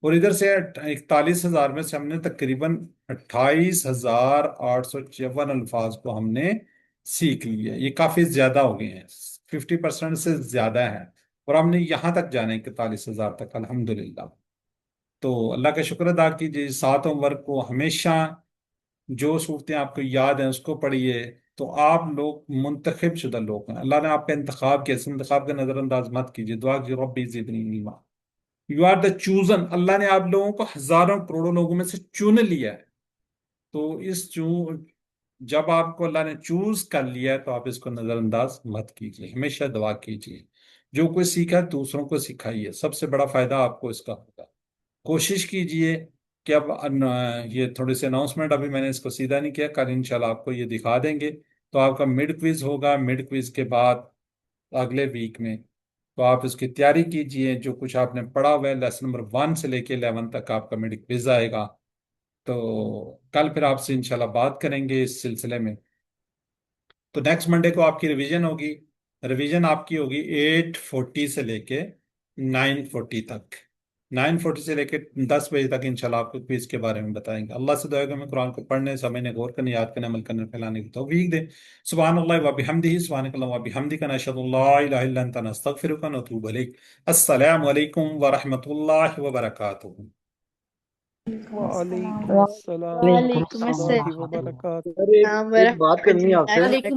और इधर से 41,000 में से हमने तकरीबन 28,854 अल्फाज को हमने सीख लिया। ये काफी ज्यादा हो गए हैं, 50% से ज्यादा है। और हमने यहाँ तक जाना है, 41,000 तक, अल्हम्दुलिल्लाह। तो अल्लाह का शुक्र अदा कीजिए। 7 होमवर्क को हमेशा, जो सूरतें आपको याद हैं उसको पढ़िए। तो आप लोग मुंतखब शुदा लोग हैं, अल्लाह ने आपका इंतखाब किया, इस इंतखाब का नजरअंदाज मत कीजिए। दुआ कीजिए, रब्बी ज़िदनी इल्मा। You are the chosen. Allah ने आप लोगों को हजारों करोड़ों लोगों में से चुन लिया है। तो इस जब आपको अल्लाह ने चूज कर लिया है, तो आप इसको नजरअंदाज मत कीजिए, हमेशा दुआ कीजिए। जो कुछ सीखा है दूसरों को सिखाइए, सबसे बड़ा फायदा आपको इसका होगा। कोशिश कीजिए कि अब ये थोड़े से अनाउंसमेंट अभी मैंने इसको सीधा नहीं किया, कल इंशाल्लाह आपको ये दिखा देंगे। तो आपका मिड क्विज होगा, मिड क्विज के बाद अगले वीक में तो आप इसकी तैयारी कीजिए। जो कुछ आपने पढ़ा हुआ है लेसन नंबर 1 से लेके 11 तक आपका मेडिक क्विज आएगा। तो कल फिर आपसे इंशाल्लाह बात करेंगे इस सिलसिले में। तो नेक्स्ट मंडे को आपकी रिवीजन होगी। रिवीजन आपकी होगी 8:40 से लेके 9:40 तक। 9:40 से लेके 10 बजे तक इंशाल्लाह आपको क्विज के बारे में बताएंगे। अल्लाह से दुआ है कि हमें कुरान को पढ़ने, समझने, गौर करने, याद करने, अमल करने, फैलाने की तौफीक दे। सुब्हानअल्लाह व बिहम्दिही, सुब्हानकल्लाह व बिहम्दिका, नशहदु अल्ला इलाहा इल्ला अंता, नस्तगफिरुका व नतूबु इलैक। अस्सलामु अलैकुम व रहमतुल्लाहि व बरकातुहू। वालेकुम अस्सलाम वालेकुम वरहमतुल्लाहि अस्सलाम वबरकातुहू। सर एक बात करनी है आपसे। वालेकुम